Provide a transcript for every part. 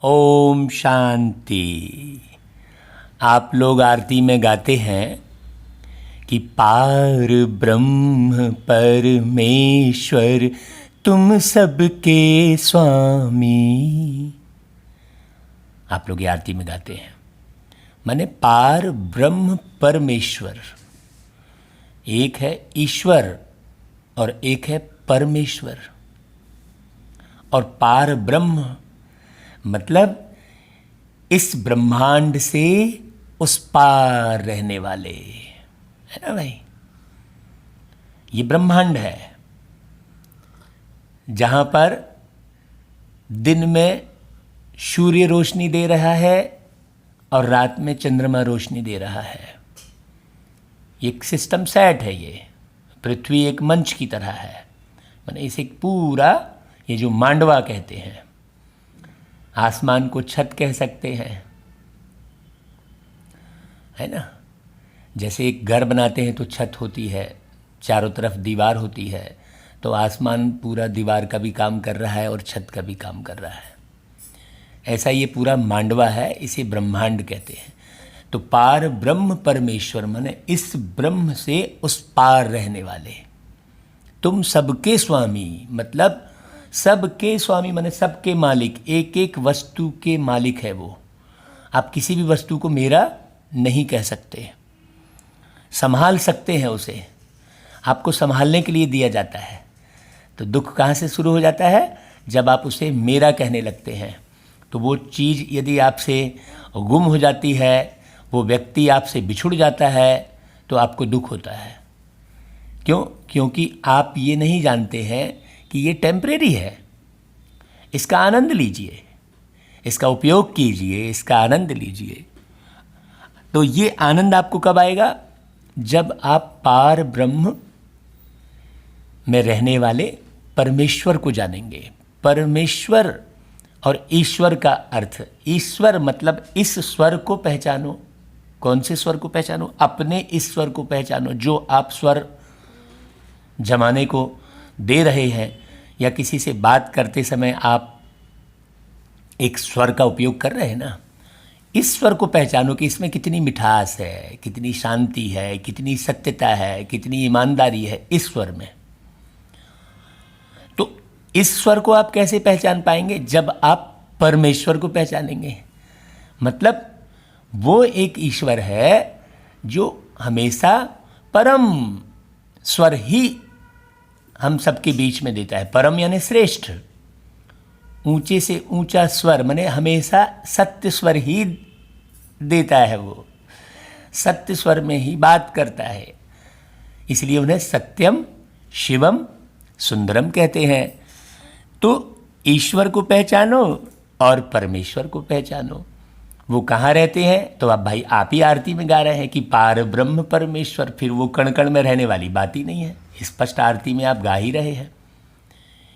ओम शांति। आप लोग आरती में गाते हैं कि पार ब्रह्म परमेश्वर तुम सबके स्वामी। आप लोग ये आरती में गाते हैं, माने पार ब्रह्म परमेश्वर। एक है ईश्वर और एक है परमेश्वर। और पार ब्रह्म मतलब इस ब्रह्मांड से उस पार रहने वाले, है ना भाई। ये ब्रह्मांड है जहाँ पर दिन में सूर्य रोशनी दे रहा है और रात में चंद्रमा रोशनी दे रहा है। एक सिस्टम सेट है। ये पृथ्वी एक मंच की तरह है, माने इसे पूरा, ये जो मांडवा कहते हैं, आसमान को छत कह सकते हैं, है ना। जैसे एक घर बनाते हैं तो छत होती है, चारों तरफ दीवार होती है, तो आसमान पूरा दीवार का भी काम कर रहा है और छत का भी काम कर रहा है। ऐसा ये पूरा मांडवा है, इसे ब्रह्मांड कहते हैं। तो पार ब्रह्म परमेश्वर माने इस ब्रह्म से उस पार रहने वाले, तुम सबके स्वामी, मतलब सबके स्वामी माने सबके मालिक, एक एक वस्तु के मालिक है वो। आप किसी भी वस्तु को मेरा नहीं कह सकते, संभाल सकते हैं उसे, आपको संभालने के लिए दिया जाता है। तो दुख कहाँ से शुरू हो जाता है? जब आप उसे मेरा कहने लगते हैं। तो वो चीज़ यदि आपसे गुम हो जाती है, वो व्यक्ति आपसे बिछुड़ जाता है, तो आपको दुख होता है। क्यों? क्योंकि आप ये नहीं जानते हैं कि ये टेम्परेरी है। इसका आनंद लीजिए, इसका उपयोग कीजिए, इसका आनंद लीजिए। तो ये आनंद आपको कब आएगा? जब आप पार ब्रह्म में रहने वाले परमेश्वर को जानेंगे। परमेश्वर और ईश्वर का अर्थ, ईश्वर मतलब इस स्वर को पहचानो। कौन से स्वर को पहचानो? अपने इस स्वर को पहचानो जो आप स्वर जमाने को दे रहे हैं, या किसी से बात करते समय आप एक स्वर का उपयोग कर रहे हैं ना। इस स्वर को पहचानो कि इसमें कितनी मिठास है, कितनी शांति है, कितनी सत्यता है, कितनी ईमानदारी है इस स्वर में। तो इस स्वर को आप कैसे पहचान पाएंगे? जब आप परमेश्वर को पहचानेंगे। मतलब वो एक ईश्वर है जो हमेशा परम स्वर ही हम सबके बीच में देता है। परम यानी श्रेष्ठ, ऊंचे से ऊंचा स्वर, माने हमेशा सत्य स्वर ही देता है। वो सत्य स्वर में ही बात करता है, इसलिए उन्हें सत्यम शिवम सुंदरम कहते हैं। तो ईश्वर को पहचानो और परमेश्वर को पहचानो। वो कहाँ रहते हैं? तो आप ही आरती में गा रहे हैं कि पार ब्रह्म परमेश्वर, फिर वो कण कण में रहने वाली बात ही नहीं है। स्पष्ट आरती में आप गा ही रहे हैं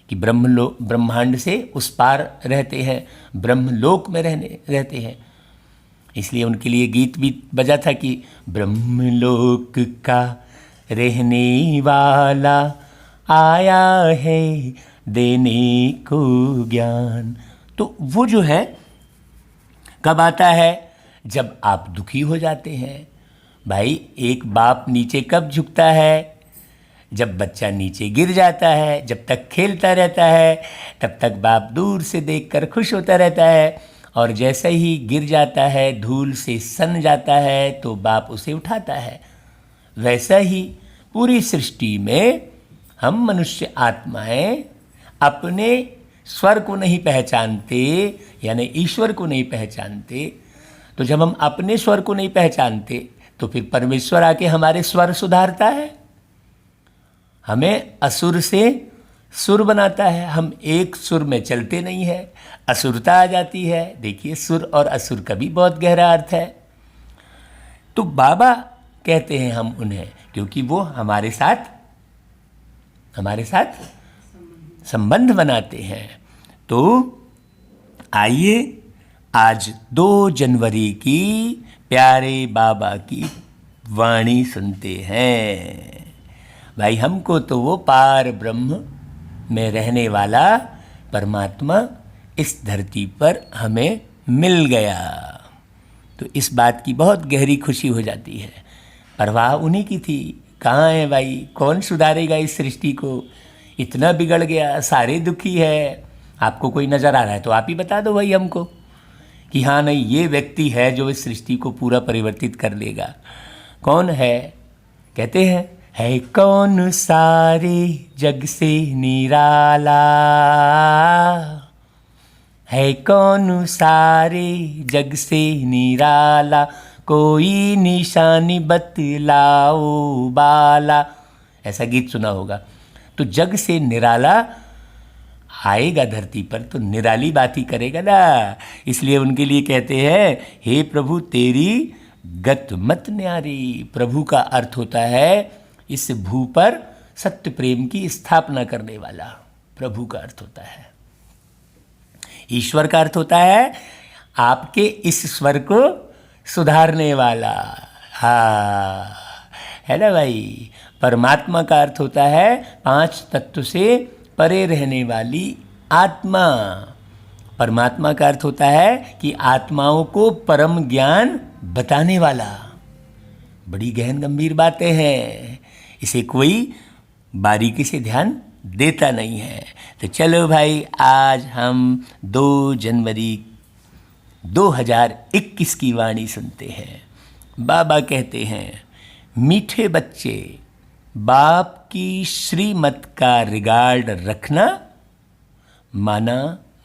कि ब्रह्मांड से उस पार रहते हैं, ब्रह्मलोक में रहते हैं। इसलिए उनके लिए गीत भी बजा था कि ब्रह्मलोक का रहने वाला आया है देने को ज्ञान। तो वो जो है कब आता है? जब आप दुखी हो जाते हैं। भाई एक बाप नीचे कब झुकता है? जब बच्चा नीचे गिर जाता है। जब तक खेलता रहता है तब तक बाप दूर से देखकर खुश होता रहता है, और जैसे ही गिर जाता है, धूल से सन जाता है, तो बाप उसे उठाता है। वैसा ही पूरी सृष्टि में हम मनुष्य आत्माएं अपने स्वर को नहीं पहचानते, यानी ईश्वर को नहीं पहचानते। तो जब हम अपने स्वर को नहीं पहचानते तो फिर परमेश्वर आके हमारे स्वर सुधारता है, हमें असुर से सुर बनाता है। हम एक सुर में चलते नहीं है, असुरता आ जाती है। देखिए, सुर और असुर का भी बहुत गहरा अर्थ है। तो बाबा कहते हैं हम उन्हें, क्योंकि वो हमारे साथ संबंध बनाते हैं। तो आइए आज 2 जनवरी की प्यारे बाबा की वाणी सुनते हैं। भाई हमको तो वो पार ब्रह्म में रहने वाला परमात्मा इस धरती पर हमें मिल गया। तो इस बात की बहुत गहरी खुशी हो जाती है। परवाह उन्हीं की थी, कहाँ है भाई, कौन सुधारेगा इस सृष्टि को, इतना बिगड़ गया, सारे दुखी है। आपको कोई नज़र आ रहा है तो आप ही बता दो भाई हमको कि हाँ नहीं, ये व्यक्ति है जो इस सृष्टि को पूरा परिवर्तित कर लेगा। कौन है? कहते हैं, है कौन सारे जग से निराला, है कौन सारे जग से निराला, कोई निशानी बतलाओ बाला। ऐसा गीत सुना होगा। तो जग से निराला आएगा धरती पर तो निराली बात ही करेगा ना। इसलिए उनके लिए कहते हैं, हे प्रभु तेरी गत मत न्यारी। प्रभु का अर्थ होता है इस भू पर सत्य प्रेम की स्थापना करने वाला, प्रभु का अर्थ होता है। ईश्वर का अर्थ होता है आपके इस स्वर को सुधारने वाला। हाँ, है ना भाई। परमात्मा का अर्थ होता है पांच तत्व से परे रहने वाली आत्मा। परमात्मा का अर्थ होता है कि आत्माओं को परम ज्ञान बताने वाला। बड़ी गहन गंभीर बातें हैं, इसे कोई बारीकी से ध्यान देता नहीं है। तो चलो भाई, आज हम 2 जनवरी 2021 की वाणी सुनते हैं। बाबा कहते हैं, मीठे बच्चे, बाप की श्रीमत का रिगार्ड रखना, माना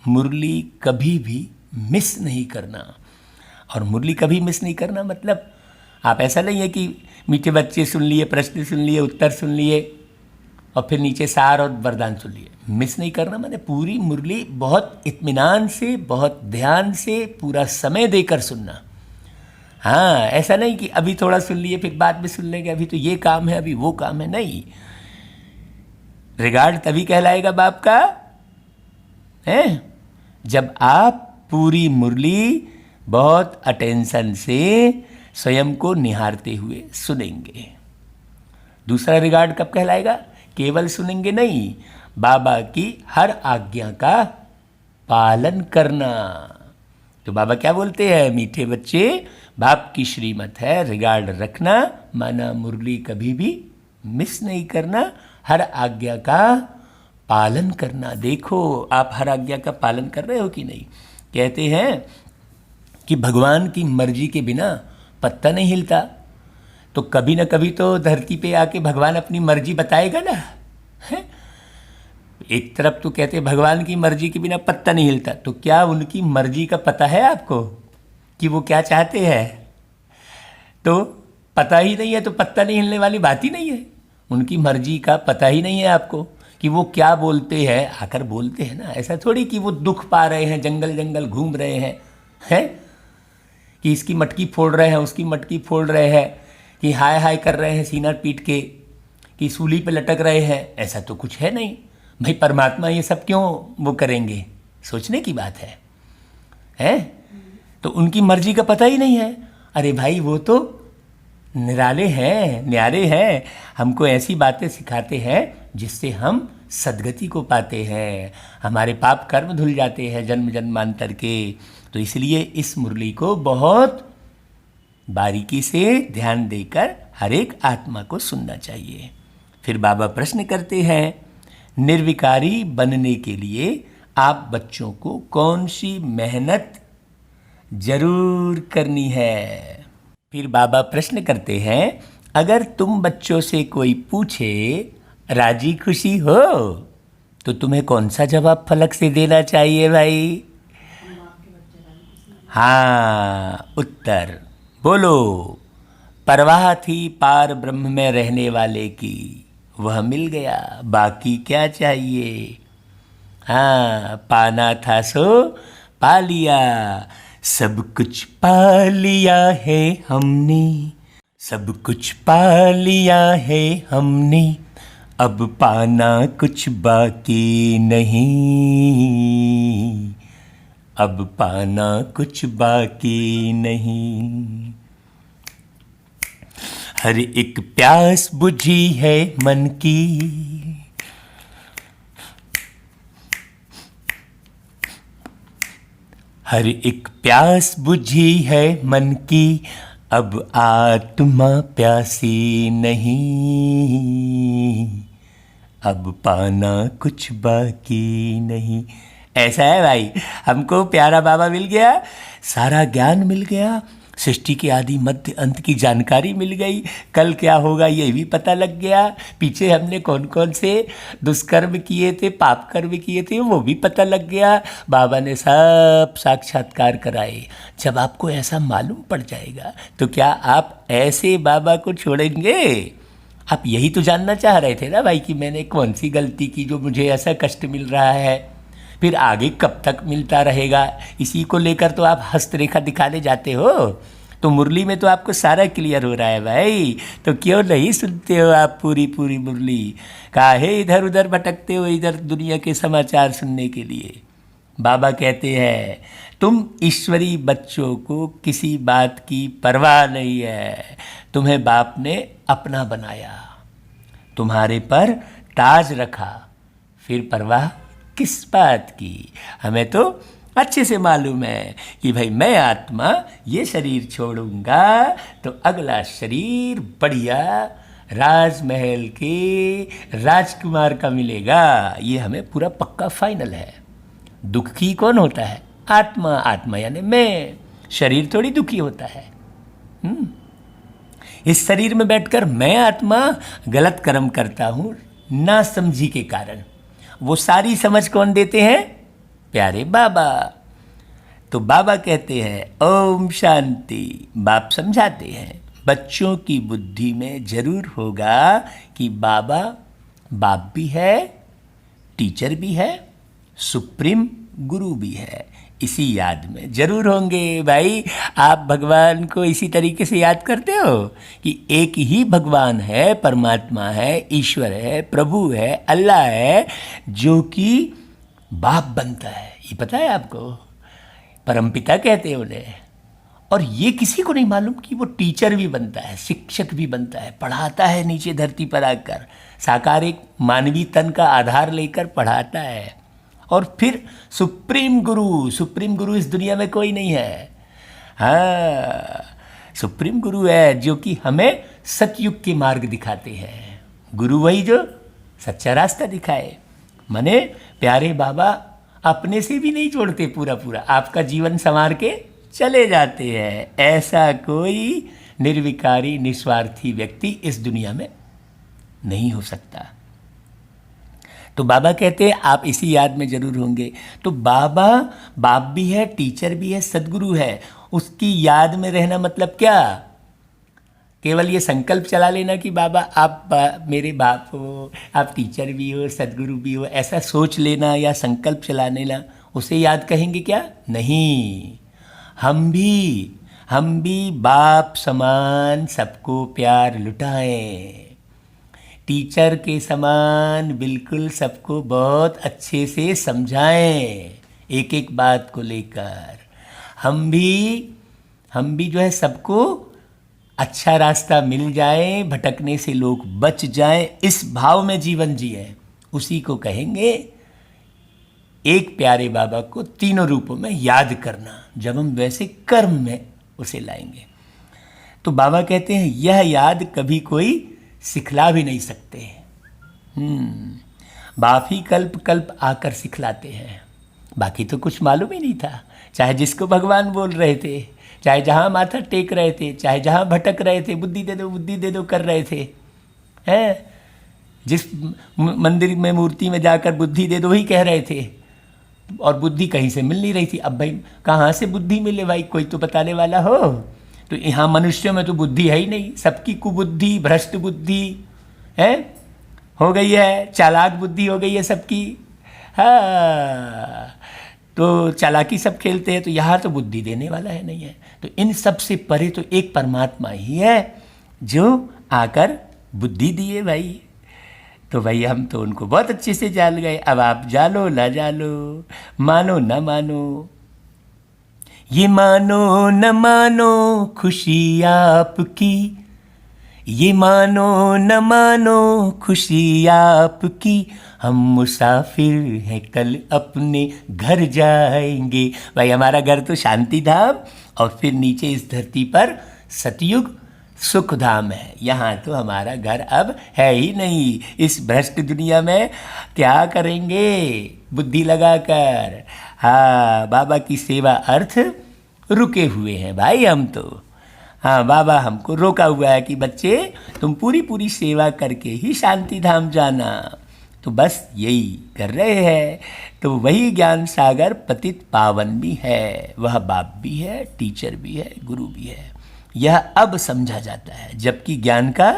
मुरली कभी भी मिस नहीं करना। और मुरली कभी मिस नहीं करना मतलब आप ऐसा नहीं है कि मीठे बच्चे सुन लिए, प्रश्न सुन लिए, उत्तर सुन लिए और फिर नीचे सार और वरदान सुन लिए। मिस नहीं करना माने पूरी मुरली बहुत इत्मीनान से, बहुत ध्यान से, पूरा समय देकर सुनना। हाँ, ऐसा नहीं कि अभी थोड़ा सुन लिए फिर बाद में सुन लेंगे, अभी तो ये काम है, अभी वो काम है, नहीं। रिगार्ड तभी कहलाएगा बाप का है जब आप पूरी मुरली बहुत अटेंशन से स्वयं को निहारते हुए सुनेंगे। दूसरा रिगार्ड कब कहलाएगा? केवल सुनेंगे नहीं, बाबा की हर आज्ञा का पालन करना। तो बाबा क्या बोलते हैं, मीठे बच्चे, बाप की श्रीमत है, रिगार्ड रखना, माना मुरली कभी भी मिस नहीं करना, हर आज्ञा का पालन करना। देखो आप हर आज्ञा का पालन कर रहे हो कि नहीं। कहते हैं कि भगवान की मर्जी के बिना पत्ता नहीं हिलता, तो कभी ना कभी तो धरती पे आके भगवान अपनी मर्जी बताएगा ना, है? एक तरफ तो कहते हैं भगवान की मर्जी के बिना पत्ता नहीं हिलता, तो क्या उनकी मर्जी का पता है आपको कि वो क्या चाहते हैं? तो पता ही नहीं है तो पत्ता नहीं हिलने वाली बात ही नहीं है। उनकी मर्जी का पता ही नहीं है आपको कि वो क्या बोलते हैं, आकर बोलते हैं ना। ऐसा थोड़ी कि वो दुख पा रहे हैं, जंगल जंगल घूम रहे हैं कि इसकी मटकी फोड़ रहे हैं, उसकी मटकी फोड़ रहे हैं, कि हाय हाय कर रहे हैं सीना पीट के, कि सूली पे लटक रहे हैं। ऐसा तो कुछ है नहीं भाई। परमात्मा ये सब क्यों वो करेंगे, सोचने की बात है? तो उनकी मर्जी का पता ही नहीं है। अरे भाई वो तो निराले हैं, न्यारे हैं, हमको ऐसी बातें सिखाते हैं जिससे हम सद्गति को पाते हैं, हमारे पाप कर्म धुल जाते हैं जन्म जन्मांतर के। तो इसलिए इस मुरली को बहुत बारीकी से ध्यान देकर हर एक आत्मा को सुनना चाहिए। फिर बाबा प्रश्न करते हैं, निर्विकारी बनने के लिए आप बच्चों को कौन सी मेहनत जरूर करनी है? फिर बाबा प्रश्न करते हैं, अगर तुम बच्चों से कोई पूछे राजी खुशी हो तो तुम्हें कौन सा जवाब फलक से देना चाहिए भाई? हाँ, उत्तर बोलो। परवाह थी पार ब्रह्म में रहने वाले की, वह मिल गया, बाकी क्या चाहिए? हाँ, पाना था सो पा लिया, सब कुछ पा लिया है हमने, सब कुछ पा लिया है हमने, अब पाना कुछ बाकी नहीं, अब पाना कुछ बाकी नहीं। हर एक प्यास बुझी है मन की, हर एक प्यास बुझी है मन की, अब आत्मा प्यासी नहीं, अब पाना कुछ बाकी नहीं। ऐसा है भाई, हमको प्यारा बाबा मिल गया, सारा ज्ञान मिल गया, सृष्टि के आदि मध्य अंत की जानकारी मिल गई, कल क्या होगा ये भी पता लग गया, पीछे हमने कौन कौन से दुष्कर्म किए थे, पाप कर्म किए थे, वो भी पता लग गया। बाबा ने सब साक्षात्कार कराए। जब आपको ऐसा मालूम पड़ जाएगा तो क्या आप ऐसे बाबा को छोड़ेंगे? आप यही तो जानना चाह रहे थे ना भाई कि मैंने कौन सी गलती की जो मुझे ऐसा कष्ट मिल रहा है, फिर आगे कब तक मिलता रहेगा, इसी को लेकर तो आप हस्तरेखा दिखाने जाते हो। तो मुरली में तो आपको सारा क्लियर हो रहा है भाई, तो क्यों नहीं सुनते हो आप पूरी पूरी मुरली? काहे इधर उधर भटकते हो इधर दुनिया के समाचार सुनने के लिए? बाबा कहते हैं तुम ईश्वरी बच्चों को किसी बात की परवाह नहीं है, तुम्हें बाप ने अपना बनाया, तुम्हारे पर ताज रखा, फिर परवाह किस बात की? हमें तो अच्छे से मालूम है कि भाई मैं आत्मा ये शरीर छोड़ूंगा तो अगला शरीर बढ़िया राजमहल के राजकुमार का मिलेगा, ये हमें पूरा पक्का फाइनल है। दुखी कौन होता है? आत्मा, आत्मा यानी मैं, शरीर थोड़ी दुखी होता है। इस शरीर में बैठकर मैं आत्मा गलत कर्म करता हूँ ना समझी के कारण। वो सारी समझ कौन देते हैं? प्यारे बाबा। तो बाबा कहते हैं ओम शांति। बाप समझाते हैं बच्चों की बुद्धि में जरूर होगा कि बाबा बाप भी है, टीचर भी है, सुप्रीम गुरु भी है। इसी याद में जरूर होंगे भाई। आप भगवान को इसी तरीके से याद करते हो कि एक ही भगवान है, परमात्मा है, ईश्वर है, प्रभु है, अल्लाह है, जो कि बाप बनता है। ये पता है आपको? परमपिता कहते हैं उन्हें। और ये किसी को नहीं मालूम कि वो टीचर भी बनता है, शिक्षक भी बनता है, पढ़ाता है नीचे धरती पर आकर, साकार एक मानवीय तन का आधार लेकर पढ़ाता है। और फिर सुप्रीम गुरु इस दुनिया में कोई नहीं है। हाँ, सुप्रीम गुरु है जो कि हमें सतयुग के मार्ग दिखाते हैं। गुरु वही जो सच्चा रास्ता दिखाए। माने प्यारे बाबा अपने से भी नहीं छोड़ते, पूरा पूरा आपका जीवन संवार के चले जाते हैं। ऐसा कोई निर्विकारी निस्वार्थी व्यक्ति इस दुनिया में नहीं हो सकता। तो बाबा कहते हैं आप इसी याद में जरूर होंगे। तो बाबा बाप भी है, टीचर भी है, सदगुरु है। उसकी याद में रहना मतलब क्या? केवल ये संकल्प चला लेना कि बाबा आप मेरे बाप हो, आप टीचर भी हो, सदगुरु भी हो, ऐसा सोच लेना या संकल्प चला लेना, उसे याद कहेंगे क्या? नहीं। हम भी बाप समान सबको प्यार लुटाएं, टीचर के समान बिल्कुल सबको बहुत अच्छे से समझाएं, एक एक बात को लेकर। हम भी जो है सबको अच्छा रास्ता मिल जाए, भटकने से लोग बच जाएं, इस भाव में जीवन जिए, उसी को कहेंगे एक प्यारे बाबा को तीनों रूपों में याद करना, जब हम वैसे कर्म में उसे लाएंगे। तो बाबा कहते हैं यह याद कभी कोई सिखला भी नहीं सकते। बाप ही कल्प कल्प आकर सिखलाते हैं, बाकी तो कुछ मालूम ही नहीं था। चाहे जिसको भगवान बोल रहे थे, चाहे जहाँ माथा टेक रहे थे, चाहे जहाँ भटक रहे थे, बुद्धि दे दो कर रहे थे, हैं? जिस मंदिर में मूर्ति में जाकर बुद्धि दे दो ही कह रहे थे, और बुद्धि कहीं से मिल नहीं रही थी। अब भाई कहाँ से बुद्धि मिले भाई, कोई तो बताने वाला हो। तो यहाँ मनुष्यों में तो बुद्धि है ही नहीं, सबकी कुबुद्धि, भ्रष्ट बुद्धि है हो गई है, चालाक बुद्धि हो गई है सबकी। हाँ, तो चालाकी सब खेलते हैं, तो यहाँ तो बुद्धि देने वाला है नहीं है। तो इन सब से परे तो एक परमात्मा ही है जो आकर बुद्धि दिए भाई। तो भाई हम तो उनको बहुत अच्छे से जान गए। अब आप जानो ना जानो, मानो ना मानो, ये मानो न मानो खुशी आपकी, ये मानो न मानो खुशी आपकी, हम मुसाफिर हैं कल अपने घर जाएंगे। भाई हमारा घर तो शांति धाम और फिर नीचे इस धरती पर सतयुग सुख धाम है। यहाँ तो हमारा घर अब है ही नहीं। इस भ्रष्ट दुनिया में क्या करेंगे बुद्धि लगाकर। हाँ, बाबा की सेवा अर्थ रुके हुए हैं भाई हम तो। हाँ, बाबा हमको रोका हुआ है कि बच्चे तुम पूरी पूरी सेवा करके ही शांति धाम जाना। तो बस यही कर रहे हैं। तो वही ज्ञान सागर पतित पावन भी है, वह बाप भी है, टीचर भी है, गुरु भी है। यह अब समझा जाता है जबकि ज्ञान का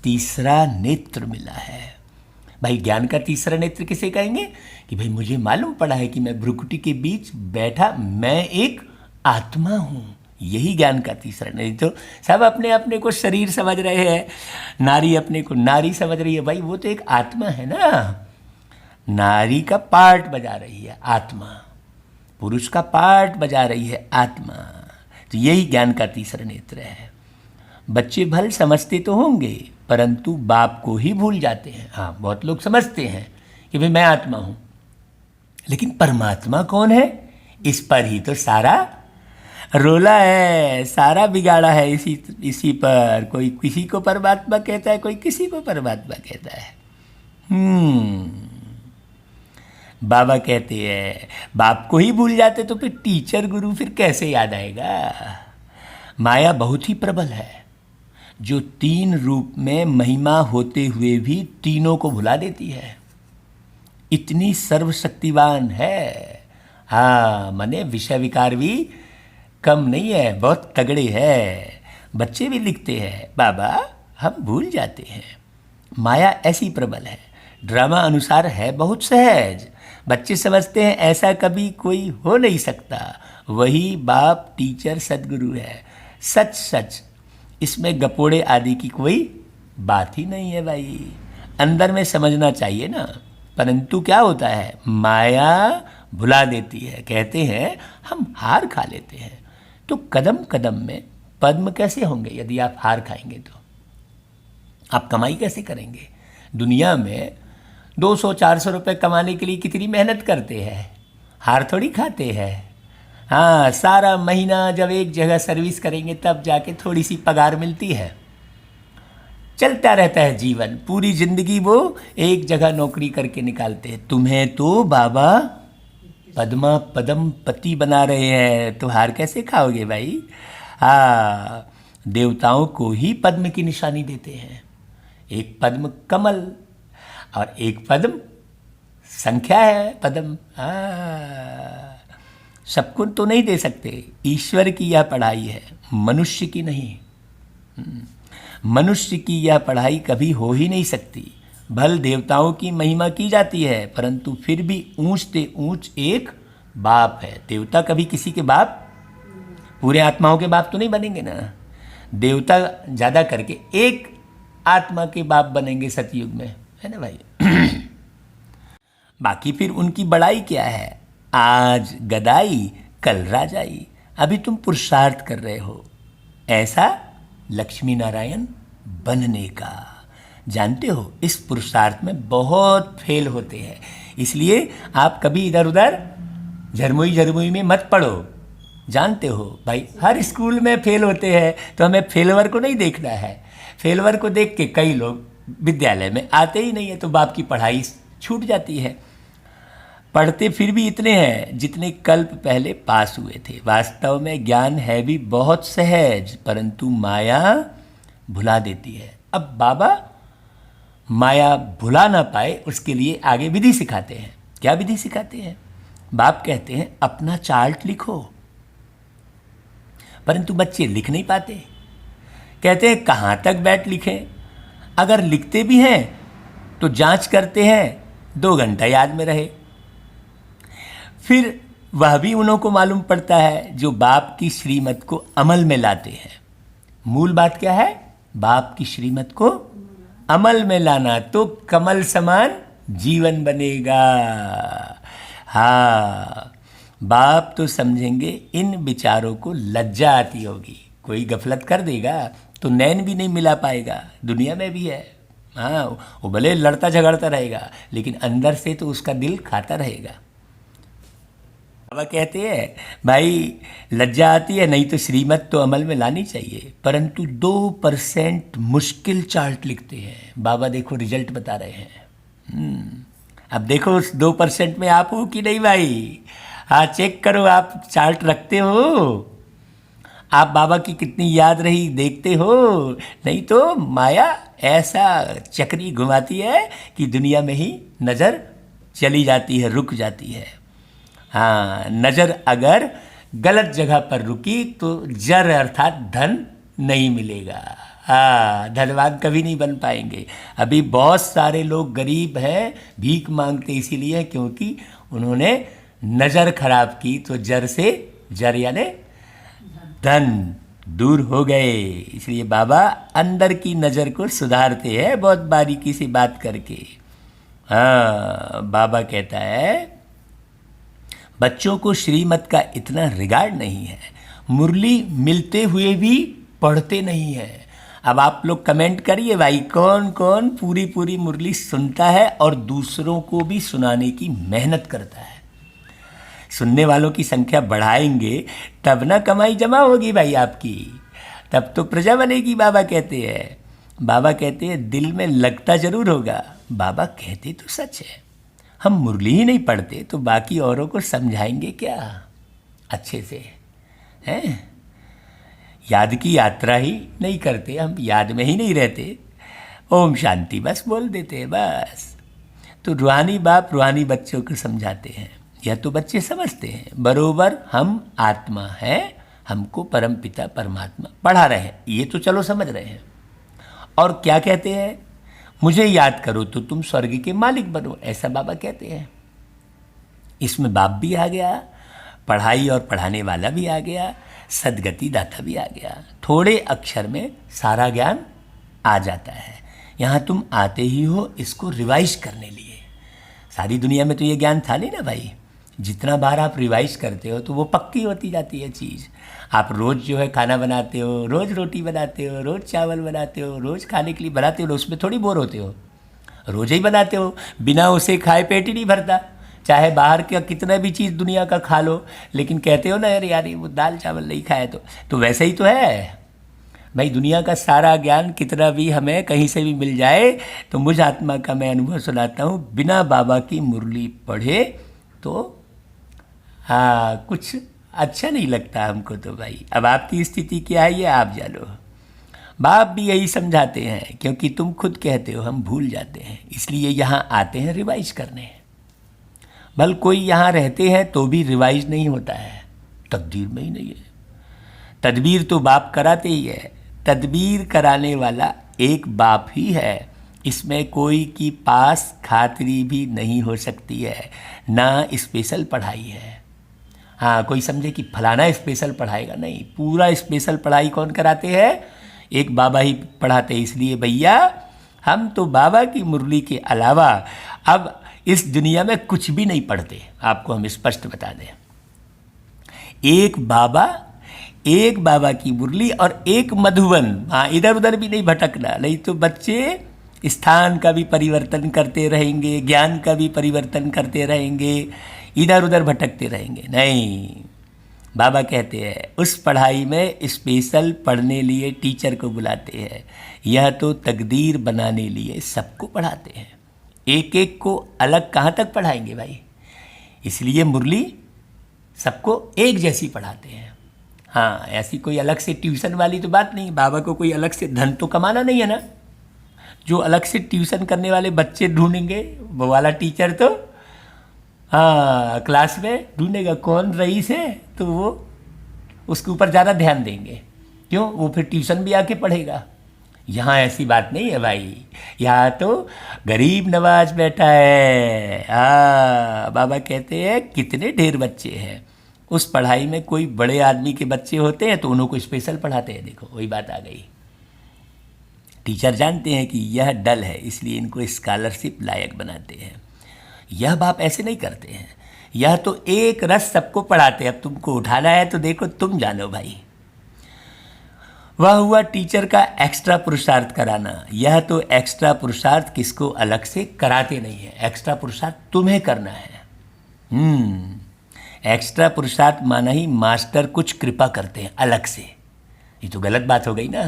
तीसरा नेत्र मिला है। भाई ज्ञान का तीसरा नेत्र किसे कहेंगे कि भाई मुझे मालूम पड़ा है कि मैं भ्रुकुटी के बीच बैठा मैं एक आत्मा हूँ। यही ज्ञान का तीसरा नेत्र। तो सब अपने अपने को शरीर समझ रहे हैं, नारी अपने को नारी समझ रही है। भाई वो तो एक आत्मा है ना, नारी का पार्ट बजा रही है आत्मा, पुरुष का पार्ट बजा रही है आत्मा। तो यही ज्ञान का तीसरा नेत्र है। बच्चे भल समझते तो होंगे परंतु बाप को ही भूल जाते हैं। हाँ, बहुत लोग समझते हैं कि भाई मैं आत्मा हूँ, लेकिन परमात्मा कौन है, इस पर ही तो सारा रोला है, सारा बिगाड़ा है इसी पर। कोई किसी को परमात्मा कहता है, कोई किसी को परमात्मा कहता है। बाबा कहते हैं बाप को ही भूल जाते तो फिर टीचर गुरु फिर कैसे याद आएगा। माया बहुत ही प्रबल है जो तीन रूप में महिमा होते हुए भी तीनों को भुला देती है। इतनी सर्वशक्तिवान है। हाँ, मने विषय विकार भी कम नहीं है, बहुत तगड़े है। बच्चे भी लिखते हैं बाबा हम भूल जाते हैं। माया ऐसी प्रबल है, ड्रामा अनुसार है बहुत सहज। बच्चे समझते हैं ऐसा कभी कोई हो नहीं सकता। वही बाप टीचर सदगुरु है। सच सच, इसमें गपोड़े आदि की कोई बात ही नहीं है भाई। अंदर में समझना चाहिए ना। परंतु क्या होता है, माया भुला देती है। कहते हैं हम हार खा लेते हैं। तो कदम कदम में पद्म कैसे होंगे यदि आप हार खाएंगे? तो आप कमाई कैसे करेंगे? दुनिया में 200-400 रुपये कमाने के लिए कितनी मेहनत करते हैं, हार थोड़ी खाते हैं। हाँ, सारा महीना जब एक जगह सर्विस करेंगे तब जाके थोड़ी सी पगार मिलती है। चलता रहता है जीवन, पूरी जिंदगी वो एक जगह नौकरी करके निकालते हैं। तुम्हें तो बाबा पद्मा पदम पति बना रहे हैं, तो हार कैसे खाओगे भाई? हाँ, देवताओं को ही पद्म की निशानी देते हैं। एक पद्म कमल और एक पद्म संख्या है पद्म। हाँ, सबको तो नहीं दे सकते। ईश्वर की यह पढ़ाई है, मनुष्य की नहीं। मनुष्य की यह पढ़ाई कभी हो ही नहीं सकती। भल देवताओं की महिमा की जाती है परंतु फिर भी ऊंच से ऊंच एक बाप है। देवता कभी किसी के बाप, पूरे आत्माओं के बाप तो नहीं बनेंगे ना। देवता ज़्यादा करके एक आत्मा के बाप बनेंगे सतयुग में, है ना भाई। बाकी फिर उनकी बड़ाई क्या है, आज गदाई कल राजाई। अभी तुम पुरुषार्थ कर रहे हो ऐसा लक्ष्मी नारायण बनने का। जानते हो इस पुरुषार्थ में बहुत फेल होते हैं, इसलिए आप कभी इधर उधर झरमुई में मत पढ़ो। जानते हो भाई, हर स्कूल में फेल होते हैं, तो हमें फेलवर को नहीं देखना है। फेलवर को देख के कई लोग विद्यालय में आते ही नहीं है, तो बाप की पढ़ाई छूट जाती है। पढ़ते फिर भी इतने हैं जितने कल्प पहले पास हुए थे। वास्तव में ज्ञान है भी बहुत सहज, परंतु माया भुला देती है। अब बाबा माया भुला ना पाए उसके लिए आगे विधि सिखाते हैं। क्या विधि सिखाते हैं? बाप कहते हैं अपना चार्ट लिखो, परंतु बच्चे लिख नहीं पाते। कहते हैं कहाँ तक बैठ लिखें? अगर लिखते भी हैं तो जांच करते हैं 2 घंटा याद में रहे। फिर वह भी उन्हों को मालूम पड़ता है जो बाप की श्रीमत को अमल में लाते हैं। मूल बात क्या है? बाप की श्रीमत को अमल में लाना, तो कमल समान जीवन बनेगा। हाँ, बाप तो समझेंगे इन विचारों को लज्जा आती होगी। कोई गफलत कर देगा तो नैन भी नहीं मिला पाएगा, दुनिया में भी है। हाँ, वो भले लड़ता झगड़ता रहेगा लेकिन अंदर से तो उसका दिल खाता रहेगा। बाबा कहते हैं भाई लज्जा आती है नहीं तो श्रीमत तो अमल में लानी चाहिए, परंतु 2% मुश्किल चार्ट लिखते हैं बाबा। देखो रिजल्ट बता रहे हैं। अब देखो उस 2% में आप हो कि नहीं भाई? हाँ चेक करो, आप चार्ट रखते हो, आप बाबा की कितनी याद रही देखते हो। नहीं तो माया ऐसा चक्री घुमाती है कि दुनिया में ही नज़र चली जाती है, रुक जाती है। हाँ, नज़र अगर गलत जगह पर रुकी तो जर अर्थात धन नहीं मिलेगा। हाँ, धनवान कभी नहीं बन पाएंगे। अभी बहुत सारे लोग गरीब हैं, भीख मांगते इसीलिए क्योंकि उन्होंने नज़र खराब की, तो जर से जर यानी धन दूर हो गए। इसलिए बाबा अंदर की नज़र को सुधारते हैं बहुत बारीकी से बात करके। हाँ, बाबा कहता है बच्चों को श्रीमत का इतना रिगार्ड नहीं है, मुरली मिलते हुए भी पढ़ते नहीं है। अब आप लोग कमेंट करिए भाई, कौन कौन पूरी पूरी मुरली सुनता है और दूसरों को भी सुनाने की मेहनत करता है। सुनने वालों की संख्या बढ़ाएंगे तब ना कमाई जमा होगी भाई आपकी, तब तो प्रजा बनेगी। बाबा कहते हैं, बाबा कहते हैं दिल में लगता जरूर होगा। बाबा कहते तो सच है, हम मुरली ही नहीं पढ़ते तो बाकी औरों को समझाएंगे क्या अच्छे से, हैं? याद की यात्रा ही नहीं करते, हम याद में ही नहीं रहते, ओम शांति बस बोल देते हैं बस। तो रूहानी बाप रूहानी बच्चों को समझाते हैं, यह तो बच्चे समझते हैं बरोबर हम आत्मा हैं, हमको परम पिता परमात्मा पढ़ा रहे हैं, ये तो चलो समझ रहे हैं। और क्या कहते हैं, मुझे याद करो तो तुम स्वर्ग के मालिक बनो, ऐसा बाबा कहते हैं। इसमें बाप भी आ गया, पढ़ाई और पढ़ाने वाला भी आ गया, सदगति दाता भी आ गया। थोड़े अक्षर में सारा ज्ञान आ जाता है। यहाँ तुम आते ही हो इसको रिवाइज करने लिए। सारी दुनिया में तो ये ज्ञान था नहीं ना भाई। जितना बार आप रिवाइज करते हो तो वो पक्की होती जाती है चीज़। आप रोज़ जो है खाना बनाते हो, रोज़ रोटी बनाते हो, रोज़ चावल बनाते हो, रोज़ खाने के लिए बनाते हो, उसमें थोड़ी बोर होते हो, रोज़ ही बनाते हो। बिना उसे खाए पेट ही नहीं भरता, चाहे बाहर का कितना भी चीज़ दुनिया का खा लो, लेकिन कहते हो ना यार वो दाल चावल नहीं खाए तो वैसे ही तो है भाई। दुनिया का सारा ज्ञान कितना भी हमें कहीं से भी मिल जाए तो मुझ आत्मा का मैं अनुभव सुनाता हूँ, बिना बाबा की मुरली पढ़े तो हाँ कुछ अच्छा नहीं लगता हमको तो भाई। अब आपकी स्थिति क्या है ये आप जानो। बाप भी यही समझाते हैं क्योंकि तुम खुद कहते हो हम भूल जाते हैं, इसलिए यहाँ आते हैं रिवाइज करने। भल कोई यहाँ रहते हैं तो भी रिवाइज नहीं होता है, तकदीर में ही नहीं है। तदबीर तो बाप कराते ही है, तदबीर कराने वाला एक बाप ही है, इसमें कोई की पास खातिरी भी नहीं हो सकती है, ना स्पेशल पढ़ाई है। हाँ, कोई समझे कि फलाना स्पेशल पढ़ाएगा, नहीं, पूरा स्पेशल पढ़ाई कौन कराते हैं? एक बाबा ही पढ़ाते हैं। इसलिए भैया हम तो बाबा की मुरली के अलावा अब इस दुनिया में कुछ भी नहीं पढ़ते, आपको हम स्पष्ट बता दें। एक बाबा की मुरली और एक मधुबन। हाँ, इधर उधर भी नहीं भटकना, नहीं तो बच्चे स्थान का भी परिवर्तन करते रहेंगे, ज्ञान का भी परिवर्तन करते रहेंगे, इधर उधर भटकते रहेंगे। नहीं, बाबा कहते हैं उस पढ़ाई में स्पेशल पढ़ने लिए टीचर को बुलाते हैं, यह तो तकदीर बनाने लिए सबको पढ़ाते हैं। एक एक को अलग कहाँ तक पढ़ाएंगे भाई, इसलिए मुरली सबको एक जैसी पढ़ाते हैं। हाँ, ऐसी कोई अलग से ट्यूशन वाली तो बात नहीं। बाबा को कोई अलग से धन तो कमाना नहीं है ना, जो अलग से ट्यूशन करने वाले बच्चे ढूंढेंगे वो वाला टीचर तो हाँ क्लास में ढूंढेगा कौन रईस है, तो वो उसके ऊपर ज़्यादा ध्यान देंगे। क्यों? वो फिर ट्यूशन भी आके पढ़ेगा। यहाँ ऐसी बात नहीं है भाई, यहाँ तो गरीब नवाज बैठा है। हाँ, बाबा कहते हैं कितने ढेर बच्चे हैं। उस पढ़ाई में कोई बड़े आदमी के बच्चे होते हैं तो उन्हों को स्पेशल पढ़ाते हैं। देखो वही बात आ गई। टीचर जानते हैं कि यह डल है, इसलिए इनको स्कॉलरशिप लायक बनाते हैं। यह बाप ऐसे नहीं करते हैं, यह तो एक रस सबको पढ़ाते हैं। अब तुमको उठाना है तो देखो तुम जानो भाई। वह हुआ टीचर का एक्स्ट्रा पुरुषार्थ कराना। यह तो एक्स्ट्रा पुरुषार्थ किसको अलग से कराते नहीं है, एक्स्ट्रा पुरुषार्थ तुम्हें करना है। एक्स्ट्रा पुरुषार्थ माना ही मास्टर कुछ कृपा करते हैं अलग से। ये तो गलत बात हो गई ना,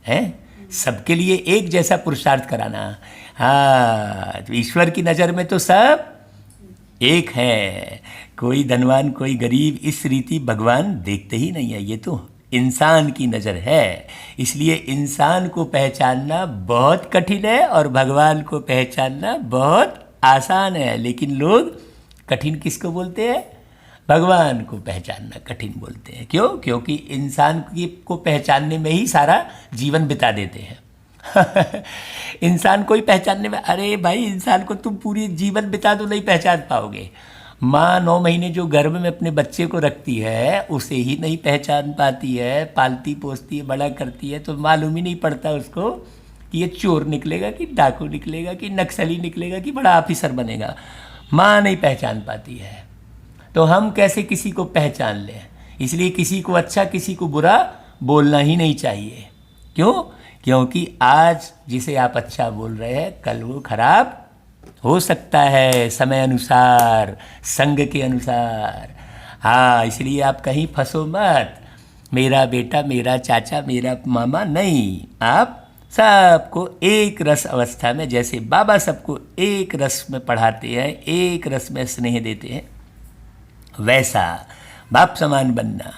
है? सबके लिए एक जैसा पुरुषार्थ कराना। हाँ, तो ईश्वर की नज़र में तो सब एक है, कोई धनवान कोई गरीब, इस रीति भगवान देखते ही नहीं है। ये तो इंसान की नज़र है, इसलिए इंसान को पहचानना बहुत कठिन है और भगवान को पहचानना बहुत आसान है। लेकिन लोग कठिन किसको बोलते हैं? भगवान को पहचानना कठिन बोलते हैं। क्यों? क्योंकि इंसान को पहचानने में ही सारा जीवन बिता देते हैं। इंसान को ही पहचानने में, अरे भाई इंसान को तुम पूरी जीवन बिता दो नहीं पहचान पाओगे। माँ 9 महीने जो गर्भ में अपने बच्चे को रखती है उसे ही नहीं पहचान पाती है, पालती पोसती है, बड़ा करती है, तो मालूम ही नहीं पड़ता उसको कि ये चोर निकलेगा कि डाकू निकलेगा कि नक्सली निकलेगा कि बड़ा ऑफिसर बनेगा। माँ नहीं पहचान पाती है, तो हम कैसे किसी को पहचान लें? इसलिए किसी को अच्छा किसी को बुरा बोलना ही नहीं चाहिए। क्यों? क्योंकि आज जिसे आप अच्छा बोल रहे हैं कल वो खराब हो सकता है, समय अनुसार, संग के अनुसार। हाँ, इसलिए आप कहीं फंसो मत, मेरा बेटा, मेरा चाचा, मेरा मामा नहीं। आप सबको एक रस अवस्था में, जैसे बाबा सबको एक रस में पढ़ाते हैं, एक रस में स्नेह देते हैं, वैसा बाप समान बनना।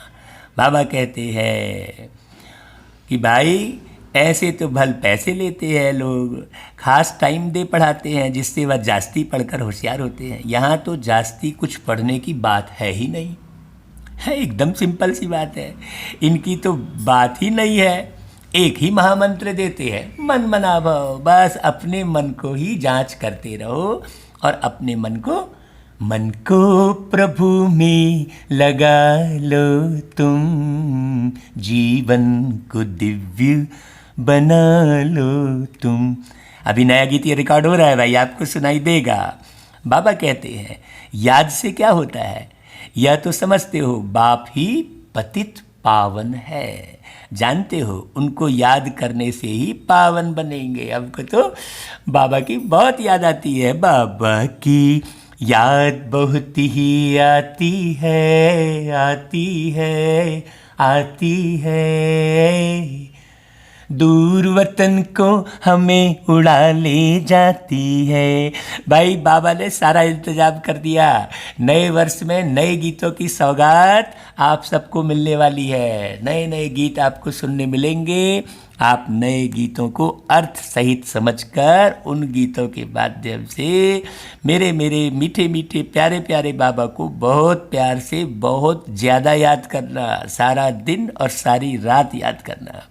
बाबा कहते हैं कि भाई ऐसे तो भल पैसे लेते हैं लोग, खास टाइम दे पढ़ाते हैं जिससे वह जास्ती पढ़कर होशियार होते हैं। यहाँ तो जास्ती कुछ पढ़ने की बात है ही नहीं है, एकदम सिंपल सी बात है। इनकी तो बात ही नहीं है, एक ही महामंत्र देते हैं, मन मना भाव। बस अपने मन को ही जांच करते रहो और अपने मन को प्रभु में लगा लो तुम, जीवन को दिव्य बना लो तुम। अभी नया गीत ये रिकॉर्ड हो रहा है भाई, आपको सुनाई देगा। बाबा कहते हैं याद से क्या होता है, यह तो समझते हो बाप ही पतित पावन है, जानते हो उनको याद करने से ही पावन बनेंगे। हमको तो बाबा की बहुत याद आती है, बाबा की याद बहुत ही आती है, आती है, आती है, दूर वतन को हमें उड़ा ले जाती है। भाई बाबा ने सारा इंतजाम कर दिया, नए वर्ष में नए गीतों की सौगात आप सबको मिलने वाली है। नए नए गीत आपको सुनने मिलेंगे। आप नए गीतों को अर्थ सहित समझकर उन गीतों के माध्यम से मेरे मीठे मीठे प्यारे प्यारे बाबा को बहुत प्यार से बहुत ज़्यादा याद करना, सारा दिन और सारी रात याद करना।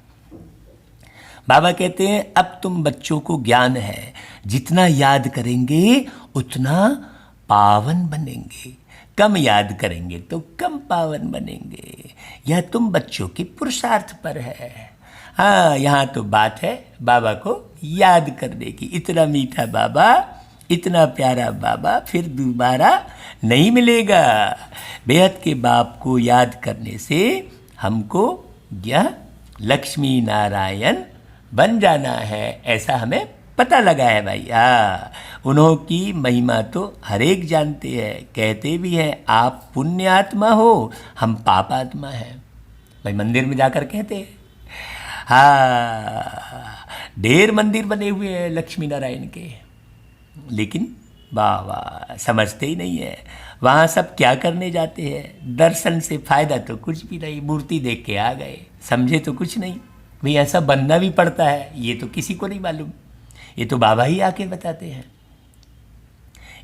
बाबा कहते हैं अब तुम बच्चों को ज्ञान है, जितना याद करेंगे उतना पावन बनेंगे, कम याद करेंगे तो कम पावन बनेंगे। यह तुम बच्चों के पुरुषार्थ पर है। हाँ, यहाँ तो बात है बाबा को याद करने की। इतना मीठा बाबा, इतना प्यारा बाबा फिर दोबारा नहीं मिलेगा। बेहद के बाप को याद करने से हमको यह लक्ष्मी नारायण बन जाना है, ऐसा हमें पता लगा है भाई। हाँ, उन्हों की महिमा तो हर एक जानते हैं, कहते भी हैं आप पुण्य आत्मा हो, हम पाप आत्मा हैं। भाई मंदिर में जाकर कहते हैं। हाँ, ढेर मंदिर बने हुए हैं लक्ष्मी नारायण के, लेकिन वाह वाह समझते ही नहीं है। वहाँ सब क्या करने जाते हैं? दर्शन से फ़ायदा तो कुछ भी नहीं, मूर्ति देख के आ गए, समझे तो कुछ नहीं। भाई ऐसा बनना भी पड़ता है, ये तो किसी को नहीं मालूम, ये तो बाबा ही आके बताते हैं।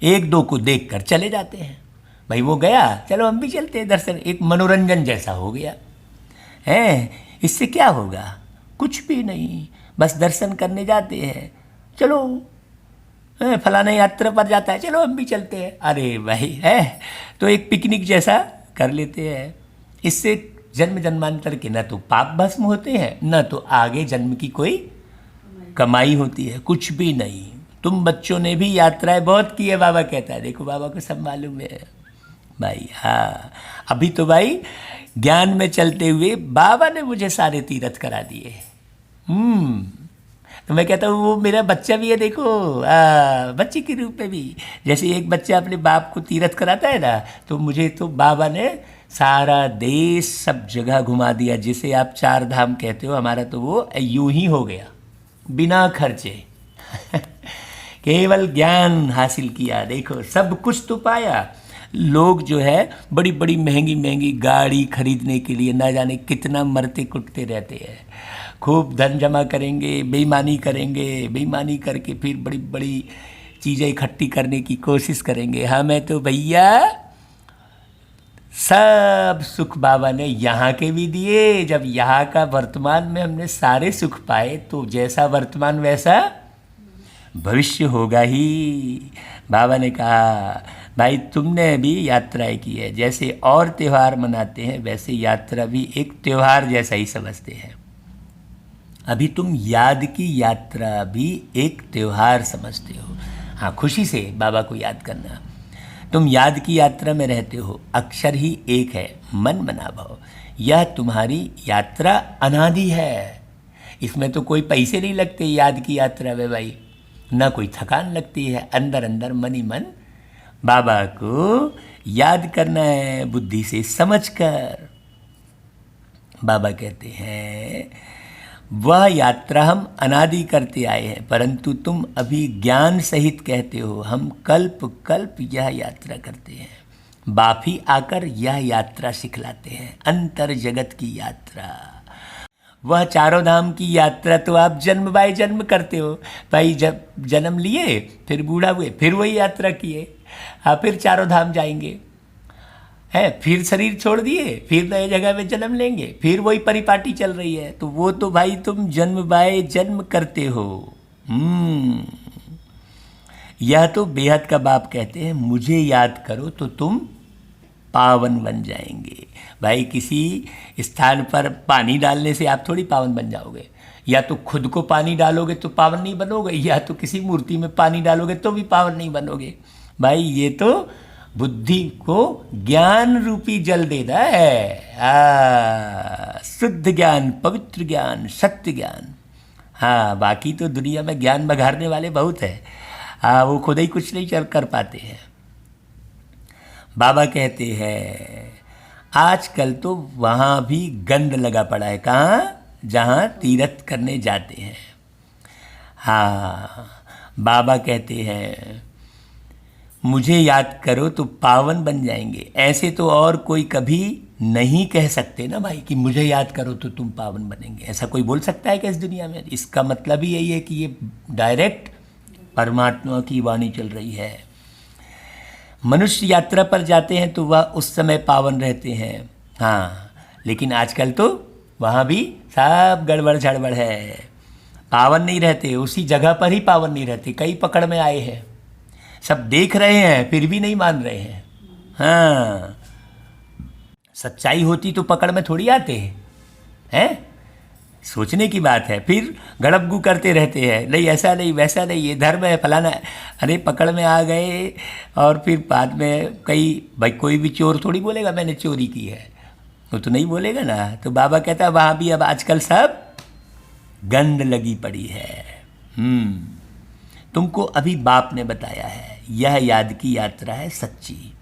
एक दो को देख कर चले जाते हैं, भाई वो गया चलो हम भी चलते हैं दर्शन, एक मनोरंजन जैसा हो गया है। इससे क्या होगा? कुछ भी नहीं, बस दर्शन करने जाते हैं, चलो फलाना यात्रा पर जाता है, चलो हम भी चलते हैं। अरे भाई है तो एक पिकनिक जैसा कर लेते हैं। इससे जन्म जन्मांतर के न तो पाप भस्म होते हैं, न तो आगे जन्म की कोई कमाई होती है, कुछ भी नहीं। तुम बच्चों ने भी यात्राएं बहुत की है, बाबा कहता है। देखो बाबा को सब मालूम है, भाई। हाँ, अभी तो भाई ज्ञान में चलते हुए बाबा ने मुझे सारे तीर्थ करा दिए। तो मैं कहता हूँ वो मेरा बच्चा भी है, देखो बच्चे के रूप में भी। जैसे एक बच्चा अपने बाप को तीर्थ कराता है ना, तो मुझे तो बाबा ने सारा देश सब जगह घुमा दिया। जिसे आप 4 धाम कहते हो, हमारा तो वो यूं ही हो गया, बिना खर्चे। केवल ज्ञान हासिल किया, देखो सब कुछ तो पाया। लोग जो है बड़ी बड़ी महंगी महंगी गाड़ी खरीदने के लिए ना जाने कितना मरते कुटते रहते हैं। खूब धन जमा करेंगे, बेईमानी करेंगे, बेईमानी करके फिर बड़ी बड़ी चीज़ें इकट्ठी करने की कोशिश करेंगे। हमें तो भैया सब सुख बाबा ने यहाँ के भी दिए। जब यहाँ का वर्तमान में हमने सारे सुख पाए, तो जैसा वर्तमान वैसा भविष्य होगा ही। बाबा ने कहा भाई तुमने भी यात्राएं की है, जैसे और त्यौहार मनाते हैं वैसे यात्रा भी एक त्यौहार जैसा ही समझते हैं। अभी तुम याद की यात्रा भी एक त्यौहार समझते हो। हाँ, खुशी से बाबा को याद करना। तुम याद की यात्रा में रहते हो, अक्षर ही एक है, मन मना भाव। यह तुम्हारी यात्रा अनादि है। इसमें तो कोई पैसे नहीं लगते याद की यात्रा में भाई, ना कोई थकान लगती है। अंदर अंदर मन ही मन बाबा को याद करना है, बुद्धि से समझकर। बाबा कहते हैं वह यात्रा हम अनादि करते आए हैं, परंतु तुम अभी ज्ञान सहित कहते हो हम कल्प कल्प यह यात्रा करते हैं। बाप ही आकर यह यात्रा सिखलाते हैं, अंतर जगत की यात्रा। वह 4 धाम की यात्रा तो आप जन्म बाय जन्म करते हो भाई। जब जन्म लिए, फिर बूढ़ा हुए, फिर वही यात्रा किए। हाँ, फिर 4 धाम जाएंगे, है, फिर शरीर छोड़ दिए, फिर नए जगह में जन्म लेंगे, फिर वही परिपाटी चल रही है। तो वो तो भाई तुम जन्म बाय जन्म करते हो। यह तो बेहद का बाप कहते हैं मुझे याद करो तो तुम पावन बन जाएंगे। भाई किसी स्थान पर पानी डालने से आप थोड़ी पावन बन जाओगे। या तो खुद को पानी डालोगे तो पावन नहीं बनोगे, या तो किसी मूर्ति में पानी डालोगे तो भी पावन नहीं बनोगे। भाई ये तो बुद्धि को ज्ञान रूपी जल देना है। शुद्ध ज्ञान, पवित्र ज्ञान, सत्य ज्ञान। हाँ, बाकी तो दुनिया में ज्ञान बघारने वाले बहुत हैं। हाँ, वो खुद ही कुछ नहीं कर पाते हैं। बाबा कहते हैं आजकल तो वहाँ भी गंद लगा पड़ा है। कहाँ? जहाँ तीर्थ करने जाते हैं। हाँ, बाबा कहते हैं मुझे याद करो तो पावन बन जाएंगे। ऐसे तो और कोई कभी नहीं कह सकते ना भाई कि मुझे याद करो तो तुम पावन बनेंगे। ऐसा कोई बोल सकता है क्या इस दुनिया में? इसका मतलब ही यही है कि ये डायरेक्ट परमात्मा की वाणी चल रही है। मनुष्य यात्रा पर जाते हैं तो वह उस समय पावन रहते हैं। हाँ, लेकिन आजकल तो वहाँ भी सब गड़बड़ झड़बड़ है, पावन नहीं रहते। उसी जगह पर ही पावन नहीं रहते। कई पकड़ में आए हैं, सब देख रहे हैं फिर भी नहीं मान रहे हैं। हाँ, सच्चाई होती तो पकड़ में थोड़ी आते हैं। सोचने की बात है। फिर गड़बगू करते रहते हैं, नहीं ऐसा नहीं वैसा नहीं, ये धर्म है फलाना है। अरे पकड़ में आ गए और फिर बाद में भाई कोई भी चोर थोड़ी बोलेगा मैंने चोरी की है, वो तो नहीं बोलेगा ना। तो बाबा कहता है वहाँ भी अब आजकल सब गंद लगी पड़ी है। तुमको अभी बाप ने बताया है यह याद की यात्रा है सच्ची।